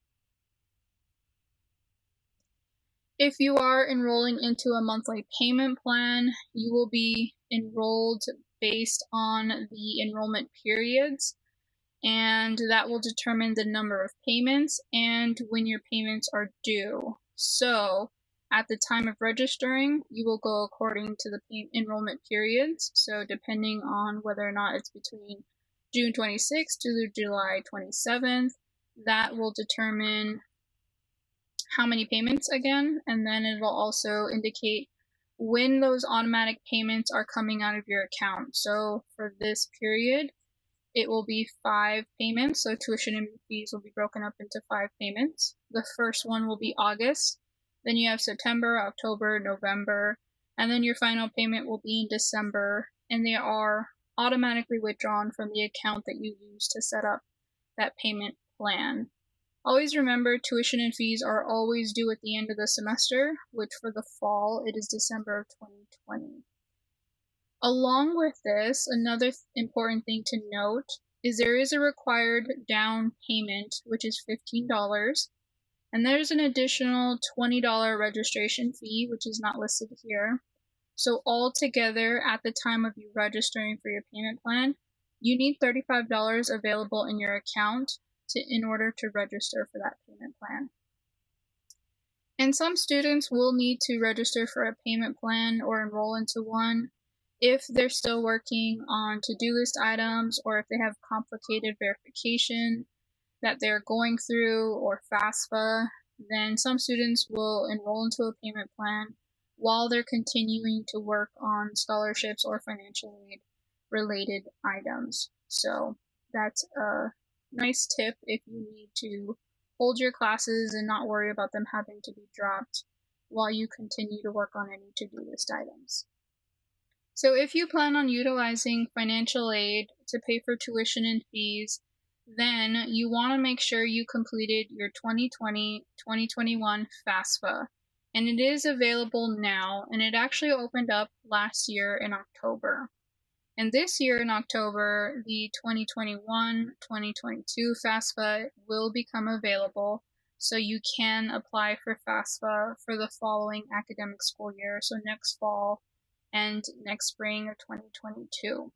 If you are enrolling into a monthly payment plan, you will be enrolled based on the enrollment periods, and that will determine the number of payments and when your payments are due. So at the time of registering, you will go according to the enrollment periods. So depending on whether or not it's between June 26th to July 27th, that will determine how many payments again, and then it will also indicate when those automatic payments are coming out of your account. So for this period, it will be 5 payments, so tuition and fees will be broken up into 5 payments. The first one will be August, then you have September, October, November, and then your final payment will be in December, and they are automatically withdrawn from the account that you used to set up that payment plan. Always remember, tuition and fees are always due at the end of the semester, which for the fall, it is December of 2020. Along with this, another important thing to note is there is a required down payment, which is $15, and there's an additional $20 registration fee, which is not listed here. So altogether, at the time of you registering for your payment plan, you need $35 available in your account in order to register for that payment plan. And some students will need to register for a payment plan or enroll into one if they're still working on to-do list items, or if they have complicated verification that they're going through, or FAFSA. Then some students will enroll into a payment plan while they're continuing to work on scholarships or financial aid related items. So that's a nice tip if you need to hold your classes and not worry about them having to be dropped while you continue to work on any to-do list items. So if you plan on utilizing financial aid to pay for tuition and fees, then you want to make sure you completed your 2020-2021 FAFSA. And it is available now, and it actually opened up last year in October. And this year in October, the 2021-2022 FAFSA will become available, so you can apply for FAFSA for the following academic school year, so next fall and next spring of 2022.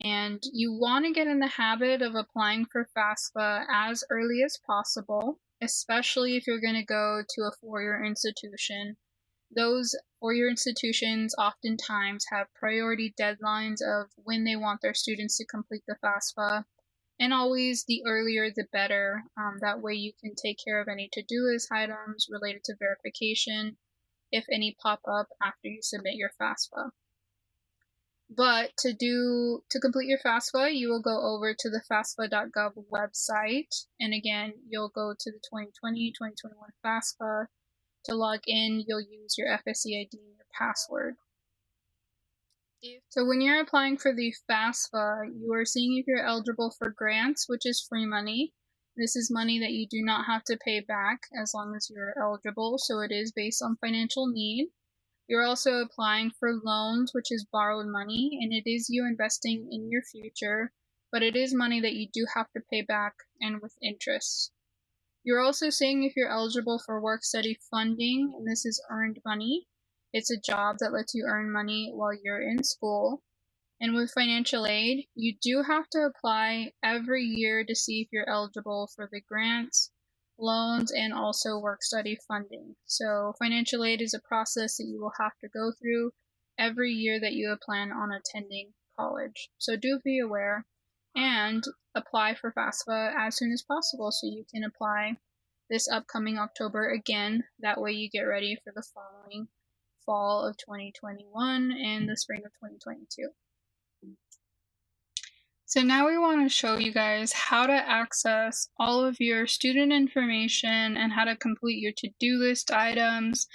And you want to get in the habit of applying for FAFSA as early as possible, especially if you're going to go to a four-year institution. Those four-year institutions oftentimes have priority deadlines of when they want their students to complete the FAFSA, and always the earlier the better. That way you can take care of any to-do list items related to verification if any pop up after you submit your FAFSA. But to complete your FAFSA, you will go over to the FAFSA.gov website. And again, you'll go to the 2020-2021 FAFSA. To log in, you'll use your FSC ID and your password. So when you're applying for the FAFSA, you are seeing if you're eligible for grants, which is free money. This is money that you do not have to pay back as long as you're eligible, so it is based on financial need. You're also applying for loans, which is borrowed money, and it is you investing in your future, but it is money that you do have to pay back and with interest. You're also seeing if you're eligible for work-study funding, and this is earned money. It's a job that lets you earn money while you're in school. And with financial aid, you do have to apply every year to see if you're eligible for the grants, loans, and also work-study funding. So financial aid is a process that you will have to go through every year that you plan on attending college. So do be aware and apply for FAFSA as soon as possible so you can apply this upcoming October again. That way you get ready for the following fall of 2021 and the spring of 2022. So now we want to show you guys how to access all of your student information and how to complete your to-do list items,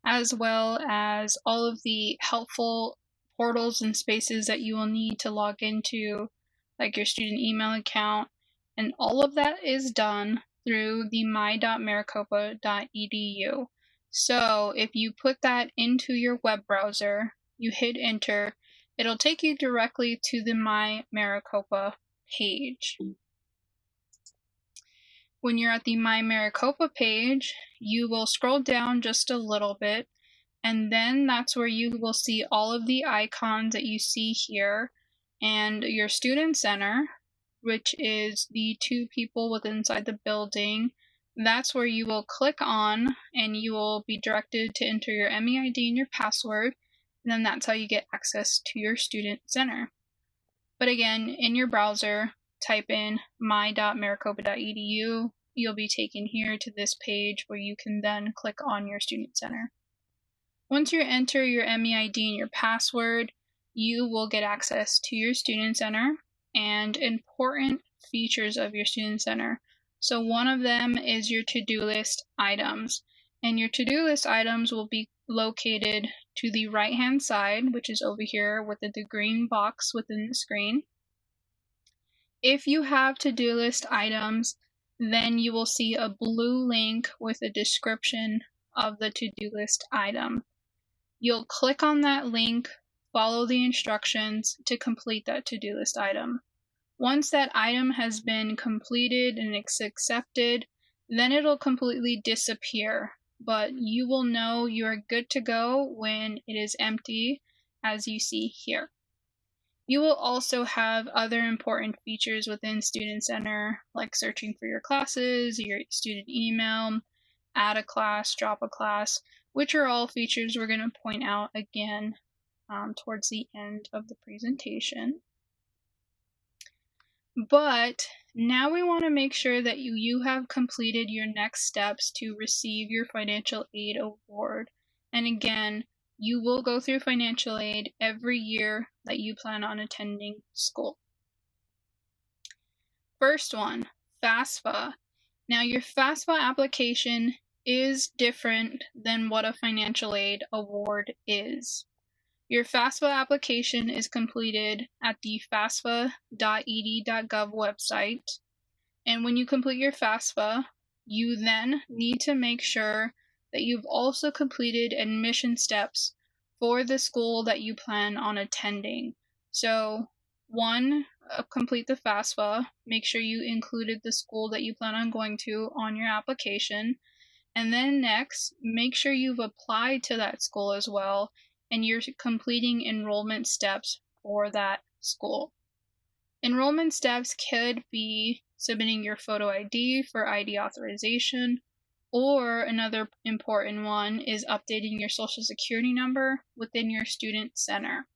as well as all of the helpful portals and spaces that you will need to log into, like your student email account. And all of that is done through the my.maricopa.edu. So if you put that into your web browser, you hit enter, it'll take you directly to the My Maricopa page. When you're at the My Maricopa page, you will scroll down just a little bit, and then that's where you will see all of the icons that you see here, and your student center, which is the two people within inside the building. That's where you will click on, and you will be directed to enter your MEID and your password. And then that's how you get access to your student center. But again, in your browser, type in my.maricopa.edu. You'll be taken here to this page where you can then click on your student center. Once you enter your MEID and your password, you will get access to your student center and important features of your student center. So one of them is your to-do list items. And your to-do list items will be located to the right-hand side, which is over here within the green box within the screen. If you have to-do list items, then you will see a blue link with a description of the to-do list item. You'll click on that link, follow the instructions to complete that to-do list item. Once that item has been completed and it's accepted, then it'll completely disappear. But you will know you're good to go when it is empty, as you see here. You will also have other important features within Student Center, like searching for your classes, your student email, add a class, drop a class, which are all features we're going to point out again towards the end of the presentation. But now we want to make sure that you have completed your next steps to receive your financial aid award. And again, you will go through financial aid every year that you plan on attending school. First one, FAFSA. Now your FAFSA application is different than what a financial aid award is. Your FAFSA application is completed at the fafsa.ed.gov website. And when you complete your FAFSA, you then need to make sure that you've also completed admission steps for the school that you plan on attending. So, one, complete the FAFSA. Make sure you included the school that you plan on going to on your application. And then next, make sure you've applied to that school as well, and you're completing enrollment steps for that school. Enrollment steps could be submitting your photo ID for ID authorization, or another important one is updating your social security number within your student center.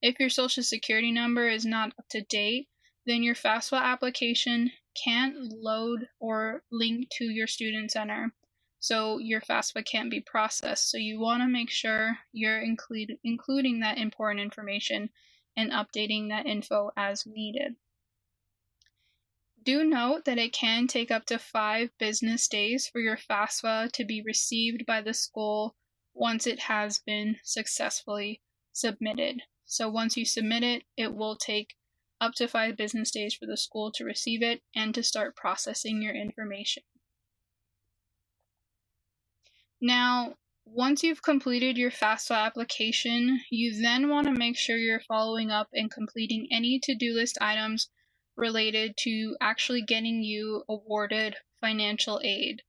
If your social security number is not up to date, then your FAFSA application can't load or link to your student center. So your FAFSA can't be processed. So you want to make sure you're including that important information and updating that info as needed. Do note that it can take up to 5 business days for your FAFSA to be received by the school once it has been successfully submitted. So once you submit it, it will take up to 5 business days for the school to receive it and to start processing your information. Now, once you've completed your FAFSA application, you then want to make sure you're following up and completing any to-do list items related to actually getting you awarded financial aid.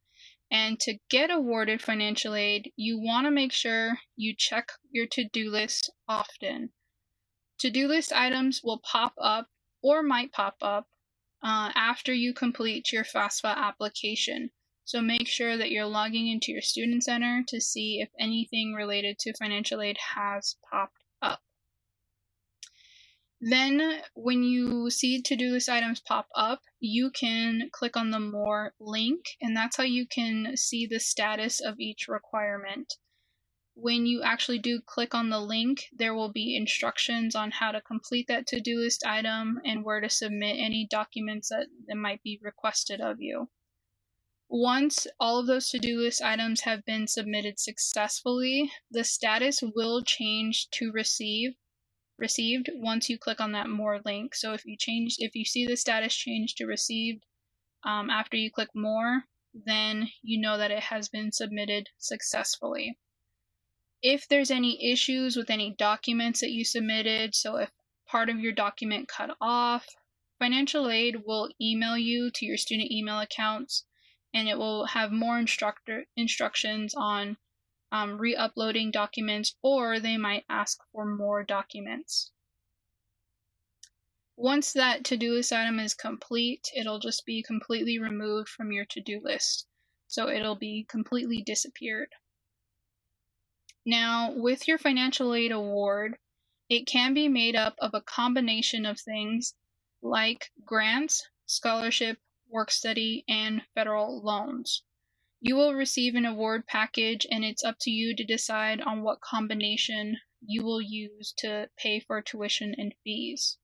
And to get awarded financial aid, you want to make sure you check your to-do list often. To-do list items will pop up or might pop up after you complete your FAFSA application. So make sure that you're logging into your student center to see if anything related to financial aid has popped up. Then when you see to-do list items pop up, you can click on the More link, and that's how you can see the status of each requirement. When you actually do click on the link, there will be instructions on how to complete that to-do list item and where to submit any documents that might be requested of you. Once all of those to-do list items have been submitted successfully, the status will change to received once you click on that More link. So if you see the status change to received after you click More, then you know that it has been submitted successfully. If there's any issues with any documents that you submitted, so if part of your document cut off, financial aid will email you to your student email accounts, and it will have more instructions on re-uploading documents, or they might ask for more documents. Once that to-do list item is complete, it'll just be completely removed from your to-do list. So it'll be completely disappeared. Now, with your financial aid award, it can be made up of a combination of things like grants, scholarship, work study, and federal loans. You will receive an award package, and it's up to you to decide on what combination you will use to pay for tuition and fees.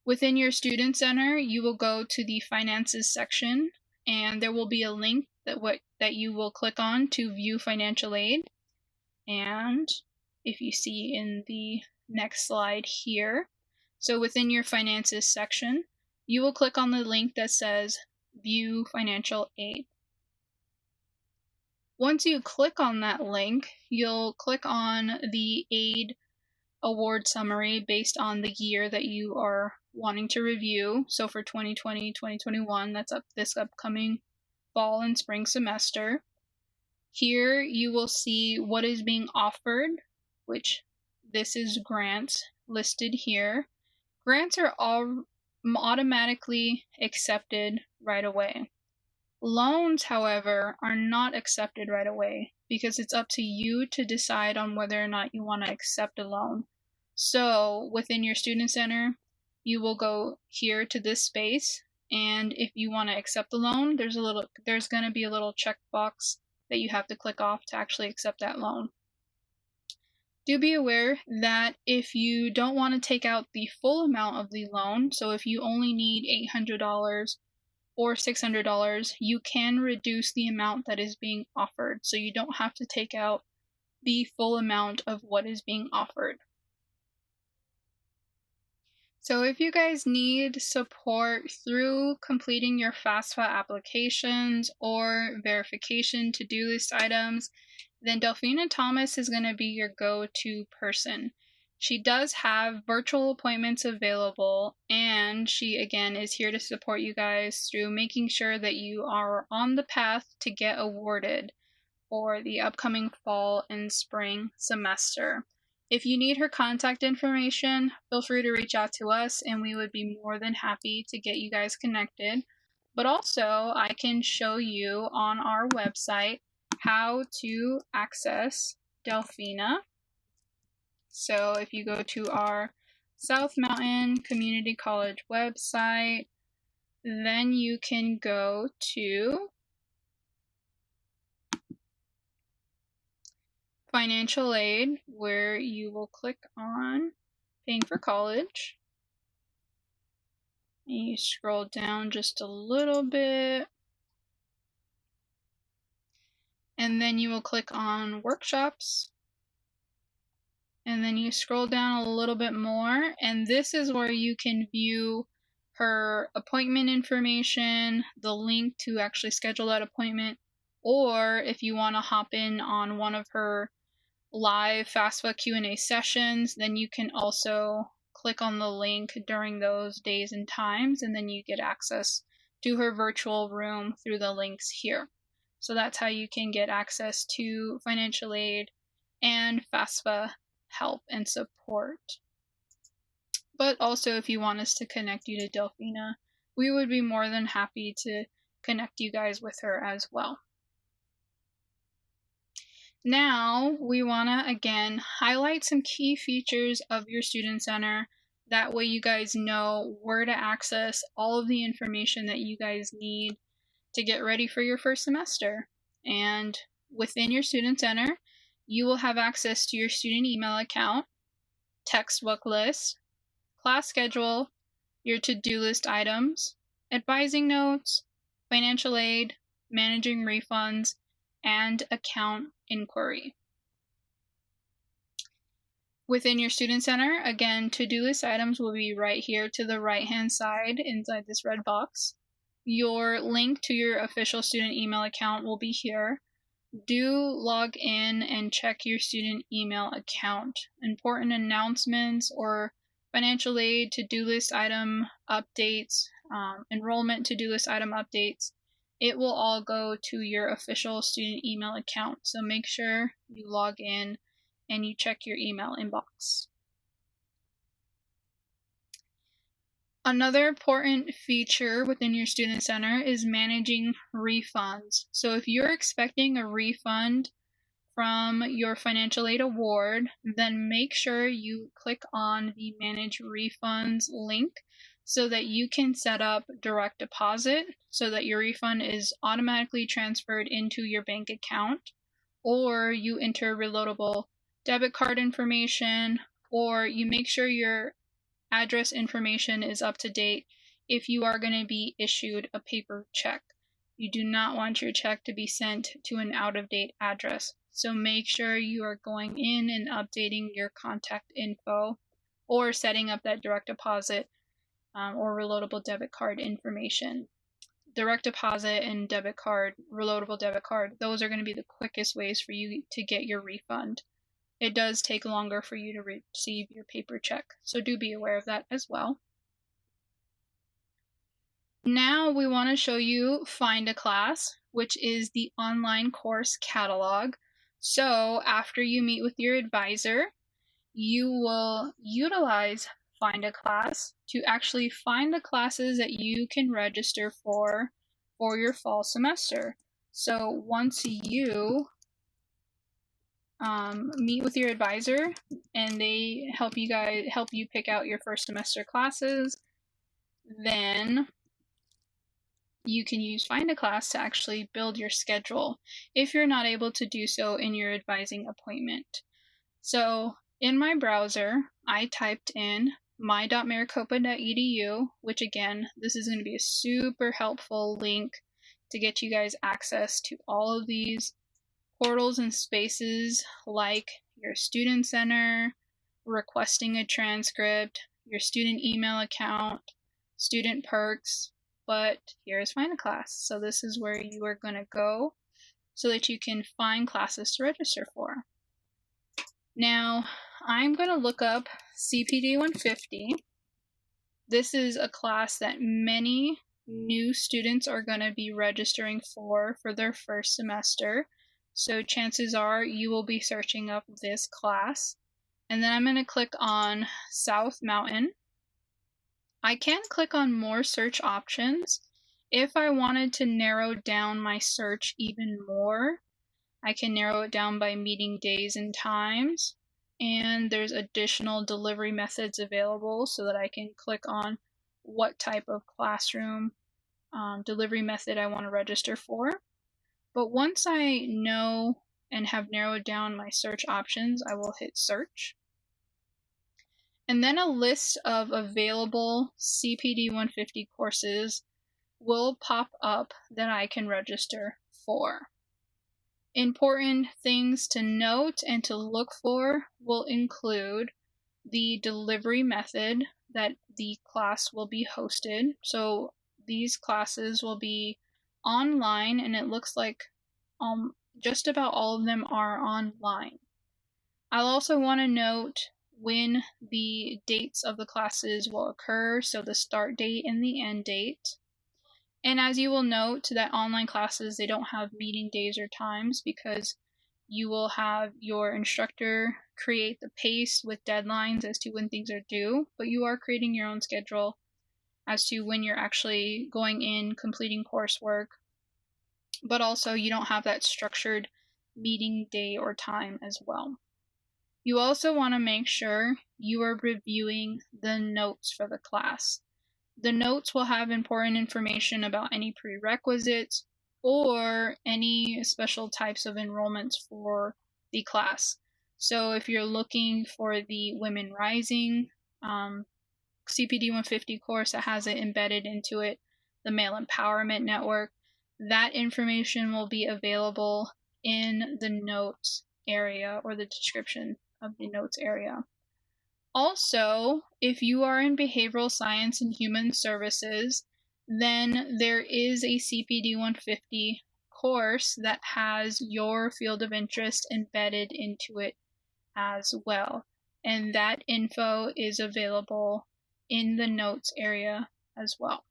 Within your student center, you will go to the finances section, and there will be a link that you will click on to view financial aid. And if you see in the next slide here, so within your finances section, you will click on the link that says view financial aid. Once you click on that link, you'll click on the aid award summary based on the year that you are wanting to review. So for 2020, 2021, that's this upcoming fall and spring semester. Here you will see what is being offered, which this is grants listed here. Grants are all automatically accepted right away. Loans, however, are not accepted right away because it's up to you to decide on whether or not you want to accept a loan. So within your student center, you will go here to this space, and if you want to accept the loan, there's going to be a little checkbox that you have to click off to actually accept that loan. Do be aware that if you don't want to take out the full amount of the loan, so if you only need $800 or $600, you can reduce the amount that is being offered, so you don't have to take out the full amount of what is being offered. So if you guys need support through completing your FAFSA applications or verification to-do list items, then Delphina Thomas is going to be your go-to person. She does have virtual appointments available, and she again is here to support you guys through making sure that you are on the path to get awarded for the upcoming fall and spring semester. If you need her contact information, feel free to reach out to us, and we would be more than happy to get you guys connected. But also, I can show you on our website how to access Delphina. So if you go to our South Mountain Community College website, then you can go to financial aid, where you will click on paying for college. And you scroll down just a little bit. And then you will click on workshops. And then you scroll down a little bit more, and this is where you can view her appointment information, the link to actually schedule that appointment, or if you want to hop in on one of her live FAFSA Q&A sessions, then you can also click on the link during those days and times, and then you get access to her virtual room through the links here. So that's how you can get access to financial aid and FAFSA help and support. But also, if you want us to connect you to Delphina, we would be more than happy to connect you guys with her as well. Now, we want to again highlight some key features of your Student Center. That way you guys know where to access all of the information that you guys need to get ready for your first semester. And within your Student Center, you will have access to your student email account, textbook list, class schedule, your to-do list items, advising notes, financial aid, managing refunds, and account inquiry. Within your Student Center, again, to-do list items will be right here to the right-hand side inside this red box. Your link to your official student email account will be here. Do log in and check your student email account. Important announcements or financial aid to-do list item updates, enrollment to-do list item updates, it will all go to your official student email account. So make sure you log in and you check your email inbox. Another important feature within your Student Center is managing refunds. So if you're expecting a refund from your financial aid award, then make sure you click on the Manage Refunds link so that you can set up direct deposit so that your refund is automatically transferred into your bank account, or you enter reloadable debit card information, or you make sure your address information is up to date if you are going to be issued a paper check. You do not want your check to be sent to an out-of-date address. So make sure you are going in and updating your contact info or setting up that direct deposit or reloadable debit card information. Direct deposit and debit card, reloadable debit card, those are going to be the quickest ways for you to get your refund. It does take longer for you to receive your paper check, so do be aware of that as well. Now we want to show you Find a Class, which is the online course catalog. So after you meet with your advisor, you will utilize Find a Class to actually find the classes that you can register for your fall semester. So once you meet with your advisor and they help you pick out your first semester classes, then you can use Find a Class to actually build your schedule if you're not able to do so in your advising appointment. So in my browser, I typed in my.maricopa.edu, which again, this is going to be a super helpful link to get you guys access to all of these portals and spaces like your Student Center, requesting a transcript, your student email account, student perks, but here's Find a Class. So this is where you are going to go so that you can find classes to register for. Now, I'm going to look up CPD 150. This is a class that many new students are going to be registering for their first semester. So chances are you will be searching up this class. And then I'm going to click on South Mountain. I can click on more search options. If I wanted to narrow down my search even more, I can narrow it down by meeting days and times. And there's additional delivery methods available so that I can click on what type of classroom delivery method I want to register for. But once I know and have narrowed down my search options, I will hit search. And then a list of available CPD 150 courses will pop up that I can register for. Important things to note and to look for will include the delivery method that the class will be hosted. So these classes will be online, and it looks like just about all of them are online. I'll also want to note when the dates of the classes will occur, so the start date and the end date. And as you will note, that online classes, they don't have meeting days or times because you will have your instructor create the pace with deadlines as to when things are due, but you are creating your own schedule as to when you're actually going in, completing coursework, but also you don't have that structured meeting day or time as well. You also want to make sure you are reviewing the notes for the class. The notes will have important information about any prerequisites or any special types of enrollments for the class. So if you're looking for the Women Rising CPD 150 course that has it embedded into it, the Male Empowerment Network, that information will be available in the notes area or the description of the notes area. Also, if you are in behavioral science and human services, then there is a CPD 150 course that has your field of interest embedded into it as well. And that info is available in the notes area as well.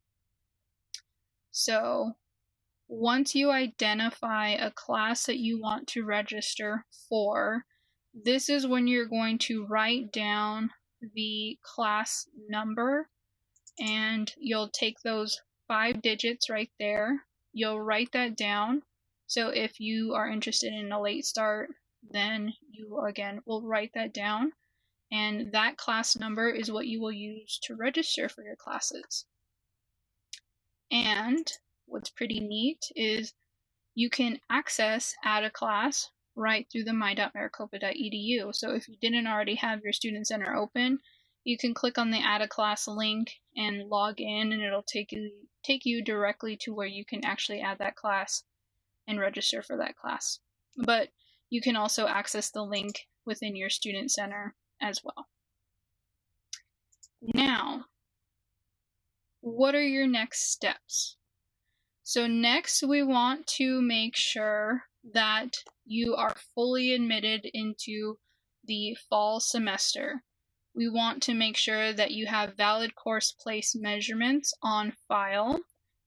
So once you identify a class that you want to register for, this is when you're going to write down the class number, and you'll take those 5 digits right there. You'll write that down. So if you are interested in a late start, then you again will write that down, and that class number is what you will use to register for your classes. And what's pretty neat is you can add a class right through the my.maricopa.edu. So if you didn't already have your student center open, you can click on the add a class link and log in, and it'll take you directly to where you can actually add that class and register for that class. But you can also access the link within your student center as well. Now, what are your next steps? So next, we want to make sure that you are fully admitted into the fall semester. We want to make sure that you have valid course place measurements on file,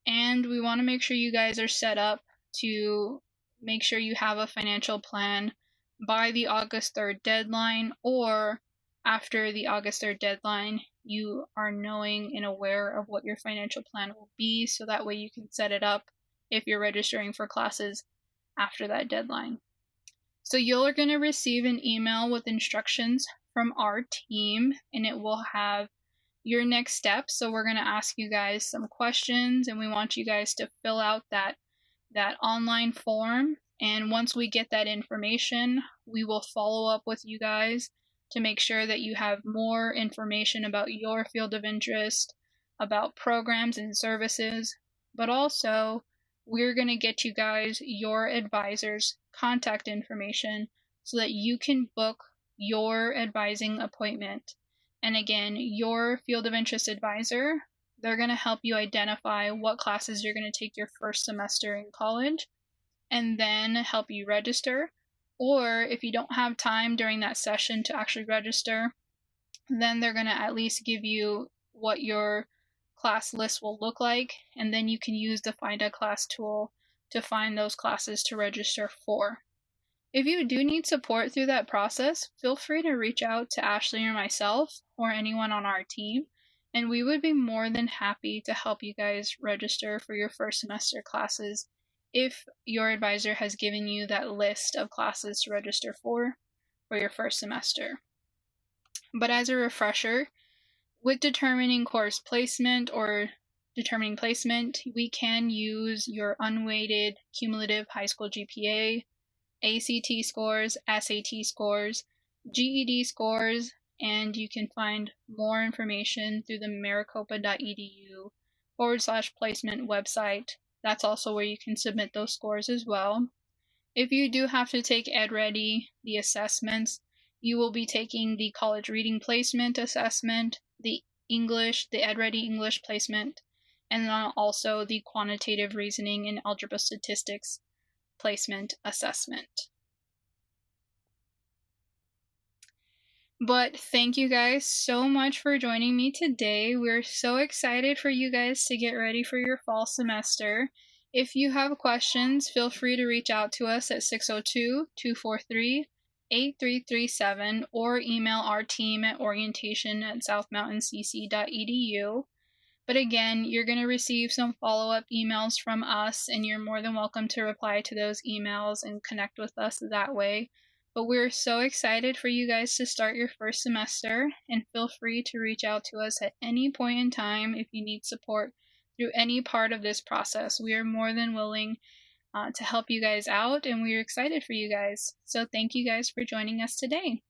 and we want to make sure you guys are set up to make sure you have a financial plan by the August 3rd deadline, or after the August 3rd deadline, you are knowing and aware of what your financial plan will be, so that way you can set it up if you're registering for classes after that deadline. So you're going to receive an email with instructions from our team, and it will have your next steps. So we're going to ask you guys some questions, and we want you guys to fill out that online form. And once we get that information, we will follow up with you guys to make sure that you have more information about your field of interest, about programs and services, but also we're going to get you guys your advisor's contact information so that you can book your advising appointment. And again, your field of interest advisor, they're going to help you identify what classes you're going to take your first semester in college and then help you register. Or if you don't have time during that session to actually register, then they're going to at least give you what your class list will look like, and then you can use the Find a Class tool to find those classes to register for. If you do need support through that process, feel free to reach out to Ashley or myself or anyone on our team, and we would be more than happy to help you guys register for your first semester classes if your advisor has given you that list of classes to register for your first semester. But as a refresher, with determining course placement or determining placement, we can use your unweighted cumulative high school GPA, ACT scores, SAT scores, GED scores, and you can find more information through the maricopa.edu/placement website. That's also where you can submit those scores as well. If you do have to take EdReady, the assessments, you will be taking the college reading placement assessment, the EdReady English placement, and then also the quantitative reasoning and algebra statistics placement assessment. But thank you guys so much for joining me today. We're so excited for you guys to get ready for your fall semester. If you have questions, feel free to reach out to us at 602-243-8337 or email our team at orientation@southmountaincc.edu. But again, you're going to receive some follow-up emails from us, and you're more than welcome to reply to those emails and connect with us that way. But we're so excited for you guys to start your first semester, and feel free to reach out to us at any point in time if you need support through any part of this process. We are more than willing to help you guys out, and we're excited for you guys. So thank you guys for joining us today.